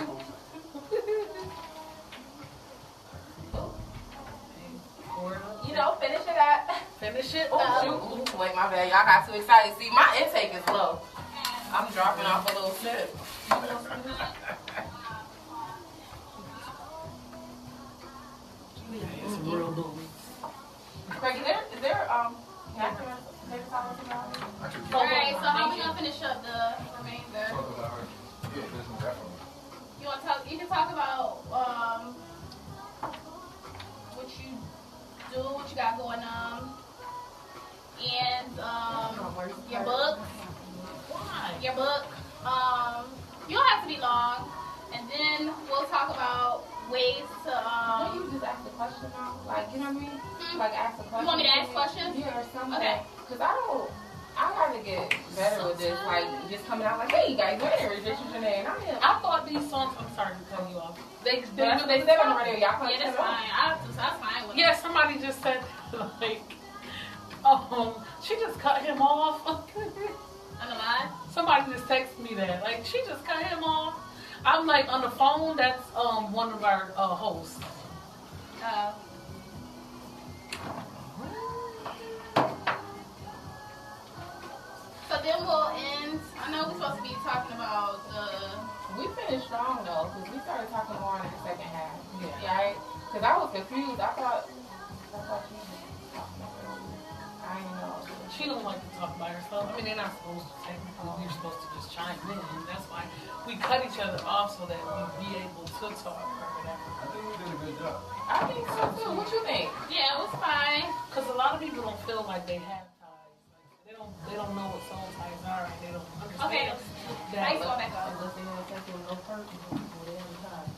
Speaker 4: You know, finish it out.
Speaker 3: Finish it.
Speaker 4: Oh, shoot. Wait, my bad. Y'all got too excited. See, my intake is low. I'm dropping off a little sip.
Speaker 3: It's real booty.
Speaker 4: Craig, is there napkin or paper towels around?
Speaker 7: I could get
Speaker 2: Alright, so how we gonna finish up the remainder?
Speaker 5: Talk about her.
Speaker 7: Yeah, definitely.
Speaker 2: You want to talk? You can talk about what you do, what you got going on, and your book.
Speaker 3: Why?
Speaker 2: Your book. You don't have to be long. And then we'll talk about ways to,
Speaker 4: Can you just ask the question now? Like, you know what I mean? Like, ask the question.
Speaker 2: You want me to ask questions?
Speaker 4: Yeah, or something.
Speaker 2: Okay.
Speaker 4: Because I gotta get better with this. Like, just coming out like, hey, you guys, where is this your name?
Speaker 3: I thought these songs, I'm sorry to cut you off.
Speaker 4: They said on the radio, y'all play
Speaker 2: Yeah, that's fine. That's fine with
Speaker 3: Yeah, somebody just said, like, she just cut him off.
Speaker 2: On the line?
Speaker 3: Somebody just texted me that. Like, she just cut him off. I'm like, on the phone, that's one of our hosts.
Speaker 2: So then we'll end. I know we're supposed to be talking about
Speaker 4: We finished strong though, because we started talking more in the second half.
Speaker 3: Yeah.
Speaker 4: Right? Because I was confused. I thought she was talking about her. I didn't know.
Speaker 3: She don't like to talk by herself. I mean, they're not supposed to technically. You're supposed to just chime in. That's why we cut each other off so that we'd be able to talk or whatever.
Speaker 5: I think we did a good job.
Speaker 4: I think so too. What you think?
Speaker 2: yeah, it was fine.
Speaker 3: Because a lot of people don't feel like they have ties. Like, they don't know what soul ties are, and they don't
Speaker 2: Okay,
Speaker 3: understand
Speaker 2: nice
Speaker 3: that.
Speaker 2: going back up.
Speaker 4: Unless they have sex with no person, they have time.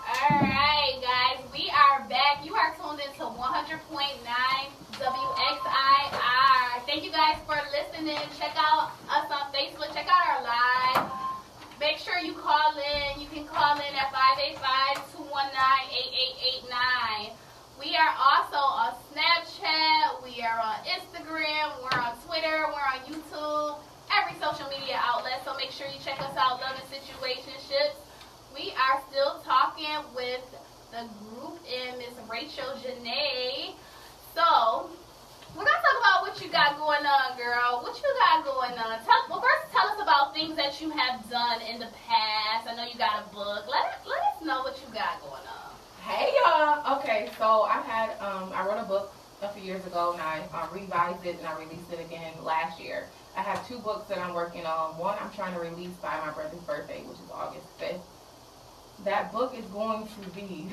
Speaker 2: Alright, guys, we are back. You are tuned into 100.9 WXIR. Thank you guys for listening. Check out us on Facebook. Check out our live. Make sure you call in. You can call in at 585-219-8889. We are also on Snapchat. We are on Instagram. We're on Twitter. We're on YouTube. Every social media outlet. So make sure you check us out. Love and Situationships. We are still talking with the group and Miss Rachel Janay. So, we're going to talk about what you got going on, girl. What you got going on? First tell us about things that you have done in the past. I know you got a book. Let us know what you got going on.
Speaker 4: Hey y'all. Okay, so I wrote a book a few years ago, and I revised it and I released it again last year. I have 2 books that I'm working on. One I'm trying to release by my brother's birthday, which is August 5th. That book is going to be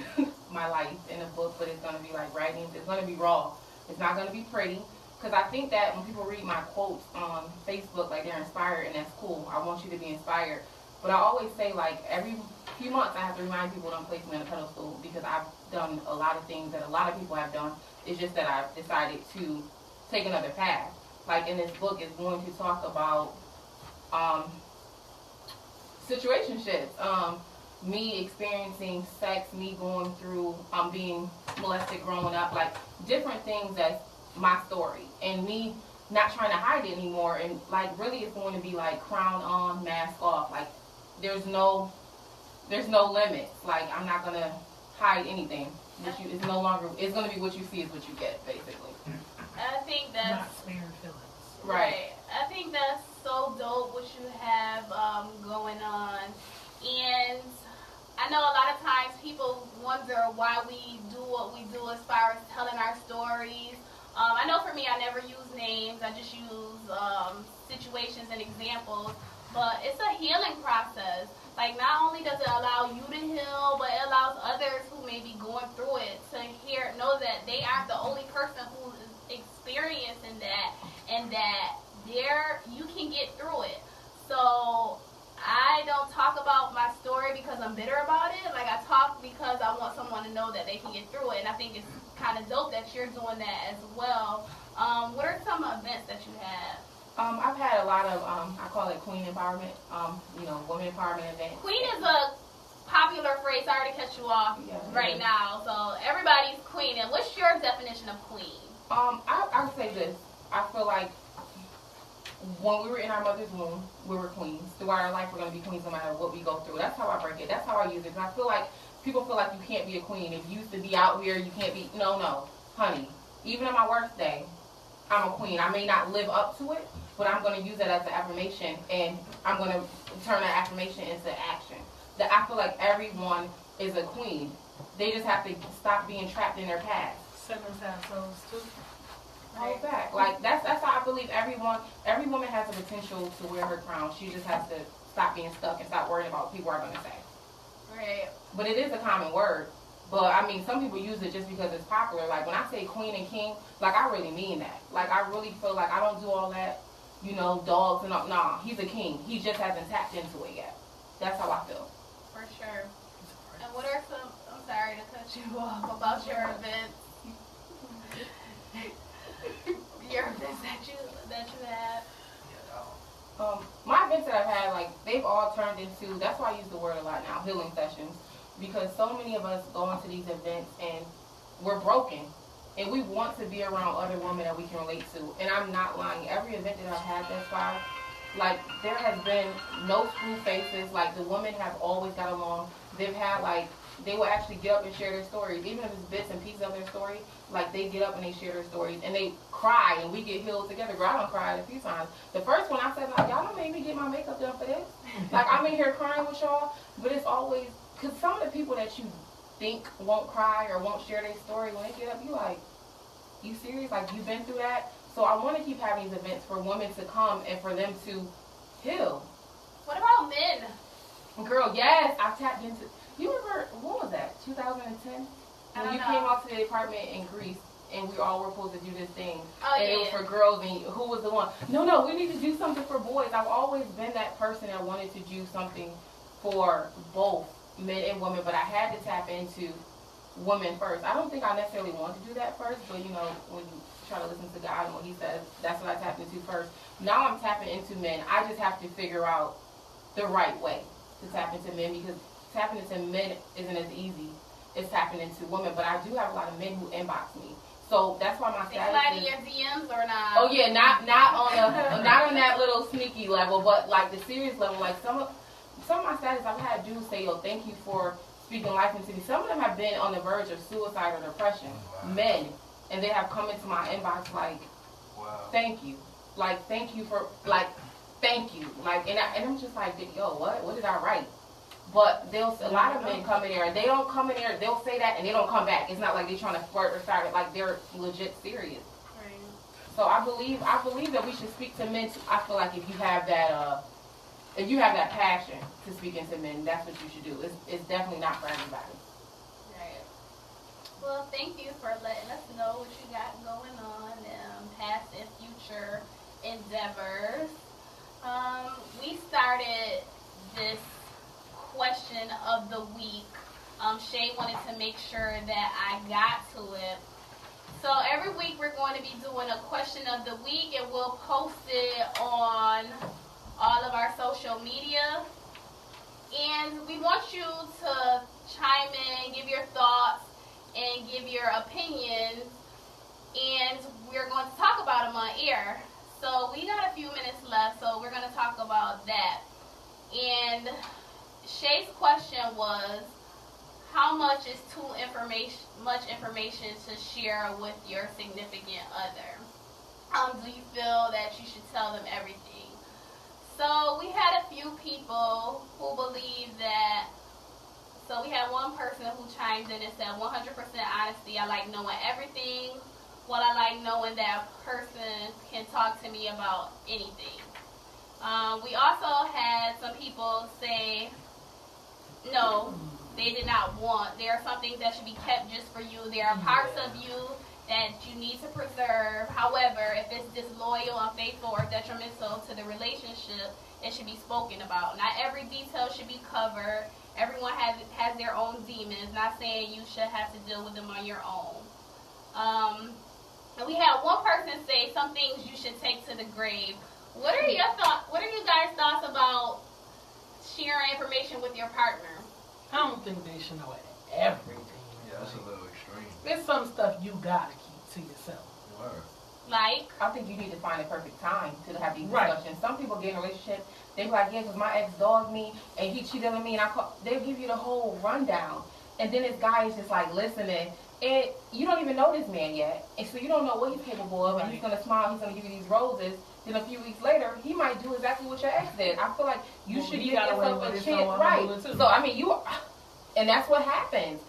Speaker 4: my life in a book, but it's going to be like writings. It's going to be raw. It's not going to be pretty. Because I think that when people read my quotes on Facebook, like they're inspired, and that's cool. I want you to be inspired. But I always say, like, every few months I have to remind people don't place me on a pedestal, because I've done a lot of things that a lot of people have done. It's just that I've decided to take another path. Like in this book, it's going to talk about situationships. Me experiencing sex, me going through being molested growing up, like different things that's my story, and me not trying to hide it anymore, and like really it's going to be like crown on, mask off, like there's no limits, like I'm not gonna hide anything. It's no longer, it's gonna be what you see is what you get, basically.
Speaker 2: I think that's
Speaker 3: Not sparing feelings.
Speaker 2: right. I think that's so dope what you have going on, and I know a lot of times people wonder why we do what we do as far as telling our stories. I know for me, I never use names. I just use situations and examples. But it's a healing process. Like, not only does it allow you to heal, but it allows others who may be going through it to know that they aren't the only person who is experiencing that, and that you can get through it. So I don't talk about my story because I'm bitter about it. Like, I talk because I want someone to know that they can get through it. And I think it's kind of dope that you're doing that as well. What are some events that you have?
Speaker 4: I've had a lot of, I call it queen empowerment, women empowerment events.
Speaker 2: Queen is a popular phrase. Sorry to cut you off right now. So everybody's queen. And what's your definition of queen?
Speaker 4: I would say this. I feel like when we were in our mother's womb, we were queens. Throughout our life, we're going to be queens no matter what we go through. That's how I break it. That's how I use it. And I feel like people feel like you can't be a queen. If you used to be out here, you can't be. No, honey. Even on my worst day, I'm a queen. I may not live up to it, but I'm going to use that as an affirmation, and I'm going to turn that affirmation into action. That I feel like everyone is a queen. They just have to stop being trapped in their past.
Speaker 3: Sinners have souls too.
Speaker 4: Hold back. Like that's how I believe every woman has the potential to wear her crown. She just has to stop being stuck and stop worrying about what people are going to say.
Speaker 2: Right.
Speaker 4: But it is a common word. But I mean, some people use it just because it's popular. Like when I say queen and king, like I really mean that. Like I really feel like I don't do all that. dogs and all. Nah, he's a king. He just hasn't tapped into it yet. That's how I feel.
Speaker 2: For sure. And what are some, I'm sorry to cut you off, about your events? Your events that you have?
Speaker 4: My events that I've had, like, they've all turned into, that's why I use the word a lot now, healing sessions. Because so many of us go into these events and we're broken. And we want to be around other women that we can relate to. And I'm not lying. Every event that I've had thus far, like, there has been no screw faces. Like, the women have always got along. They've had, like, they will actually get up and share their stories. Even if it's bits and pieces of their story, like, they get up and they share their stories. And they cry, and we get healed together. Girl, I done cried a few times. The first one, I said, like, y'all don't make me get my makeup done for this. Like, I'm in here crying with y'all. But it's always, because some of the people that you think won't cry or won't share their story, when they get up, you like, you serious? Like, you've been through that? So I want to keep having these events for women to come and for them to heal.
Speaker 2: What about men?
Speaker 4: Girl, yes, I tapped into, you remember, what was that, 2010? When you came out to the apartment in Greece and we all were supposed to do this thing.
Speaker 2: Oh,
Speaker 4: and
Speaker 2: yeah.
Speaker 4: it was for girls, and who was the one? No, we need to do something for boys. I've always been that person that wanted to do something for both men and women, but I had to tap into women first. I don't think I necessarily want to do that first, but when you try to listen to God and what he says, that's what I tapped into first. Now I'm tapping into men. I just have to figure out the right way to tap into men, because tapping into men isn't as easy as tapping into women. But I do have a lot of men who inbox me. So that's why my status
Speaker 2: slide in
Speaker 4: is,
Speaker 2: your DMs or not?
Speaker 4: oh yeah, not on that little sneaky level, but like the serious level. Like some of my status, I've had dudes say, yo, thank you for speaking life into me. Some of them have been on the verge of suicide or depression, men, and they have come into my inbox like, thank you, like thank you for thank you, like, and I'm just like, yo, what did I write? But a lot of men come in there, they don't come in there, they'll say that and they don't come back. It's not like they're trying to flirt or start it, like they're legit serious.
Speaker 2: Right.
Speaker 4: So I believe that we should speak to men. I feel like if you have that passion to speak into men, that's what you should do. It's definitely not for everybody.
Speaker 2: Right. Well, thank you for letting us know what you got going on, past and future endeavors. We started this question of the week. Shay wanted to make sure that I got to it. So every week we're going to be doing a question of the week, and we'll post it on all of our social media. And we want you to chime in, give your thoughts, and give your opinions. And we're going to talk about them on air. So we got a few minutes left, so we're going to talk about that. And Shay's question was, how much is much information to share with your significant other? Do you feel that you should tell them everything? So we had a few people who believe that. So we had one person who chimed in and said 100% honesty. I like knowing everything. Well, I like knowing that a person can talk to me about anything. We also had some people say, no, they did not want. There are some things that should be kept just for you. There are parts of you that you need to preserve. However, if it's disloyal, unfaithful, or detrimental to the relationship, it should be spoken about. Not every detail should be covered. Everyone has their own demons. Not saying you should have to deal with them on your own. And we had one person say some things you should take to the grave. What are your thoughts? What are you guys' thoughts about sharing information with your partner?
Speaker 3: I don't think they should know everything.
Speaker 5: Yeah, that's a little extreme.
Speaker 3: There's some stuff you gotta keep to yourself.
Speaker 5: Word.
Speaker 2: Like?
Speaker 4: I think you need to find a perfect time to have these
Speaker 3: Right.
Speaker 4: discussions. Some people get in a relationship, they be like, yeah, because my ex dogged me and he cheated on me, and they'll give you the whole rundown. And then this guy is just like listening, and you don't even know this man yet. And so you don't know what he's capable of, and he's going to smile, he's going to give you these roses. Then a few weeks later, he might do exactly what your ex did. I feel like you should give yourself a chance. Right. So, I mean, and that's what happens.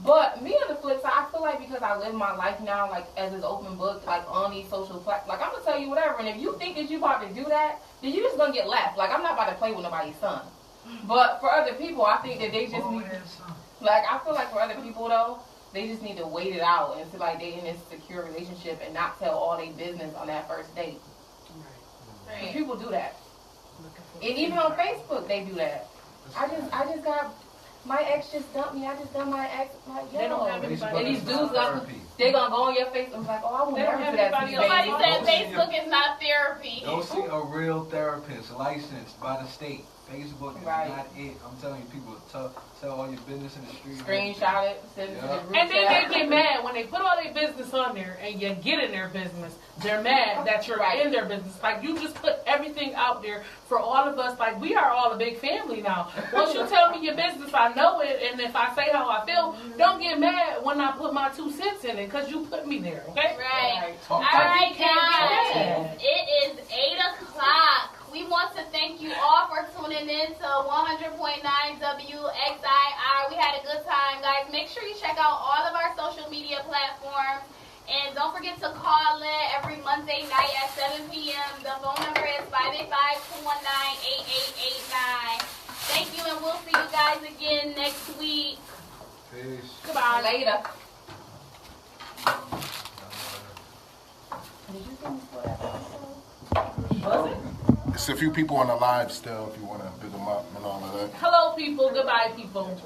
Speaker 4: But me on the flip side, I feel like because I live my life now, like, as an open book, like, on these social platforms, like, I'm going to tell you whatever. And if you think that you about to do that, then you just going to get left. Like, I'm not about to play with nobody's son. But for other people, I think that they just need, like, I feel like for other people, though, they just need to wait it out and feel like they're in this secure relationship and not tell all their business on that first date.
Speaker 2: Right.
Speaker 4: People do that. And even on Facebook, they do that. I just got, my ex just dumped me. I just dumped my ex. Like,
Speaker 3: They don't have
Speaker 5: Facebook
Speaker 3: anybody.
Speaker 4: And these
Speaker 5: is
Speaker 4: dudes,
Speaker 5: not therapy.
Speaker 4: they gonna go on your face and be like, oh, I will
Speaker 3: They don't
Speaker 4: never
Speaker 3: have
Speaker 4: do that to
Speaker 3: anybody
Speaker 4: you,
Speaker 3: else.
Speaker 2: Somebody
Speaker 4: baby.
Speaker 2: said Facebook is not therapy.
Speaker 5: Go see a real therapist licensed by the state. Facebook is
Speaker 4: Right.
Speaker 5: not it. I'm telling you, people tell all your business in the street.
Speaker 4: Screenshot it, send it to the group
Speaker 3: And then
Speaker 4: chat.
Speaker 3: they get mad when they put all their business on there and you get in their business. They're mad that you're
Speaker 4: Right.
Speaker 3: in their business. Like, you just put everything out there for all of us. Like, we are all a big family now. Once you tell me your business, I know it. And if I say how I feel, don't get mad when I put my 2 cents in it because you put me there, okay?
Speaker 2: Right.
Speaker 5: Talk
Speaker 2: All right,
Speaker 3: can't
Speaker 2: guys.
Speaker 3: get
Speaker 2: It is 8 o'clock. We want to thank you all for tuning in to 100.9 WXIR. We had a good time, guys. Make sure you check out all of our social media platforms. And don't forget to call in every Monday night at 7 p.m. The phone number is 585-219-8889. Thank you, and we'll see you guys again next week.
Speaker 5: Peace.
Speaker 3: Goodbye.
Speaker 4: Later. Did you send me for that episode? Was it?
Speaker 7: It's a few people on the live still if you want to pick them up and all of that.
Speaker 3: Hello, people. Goodbye, people.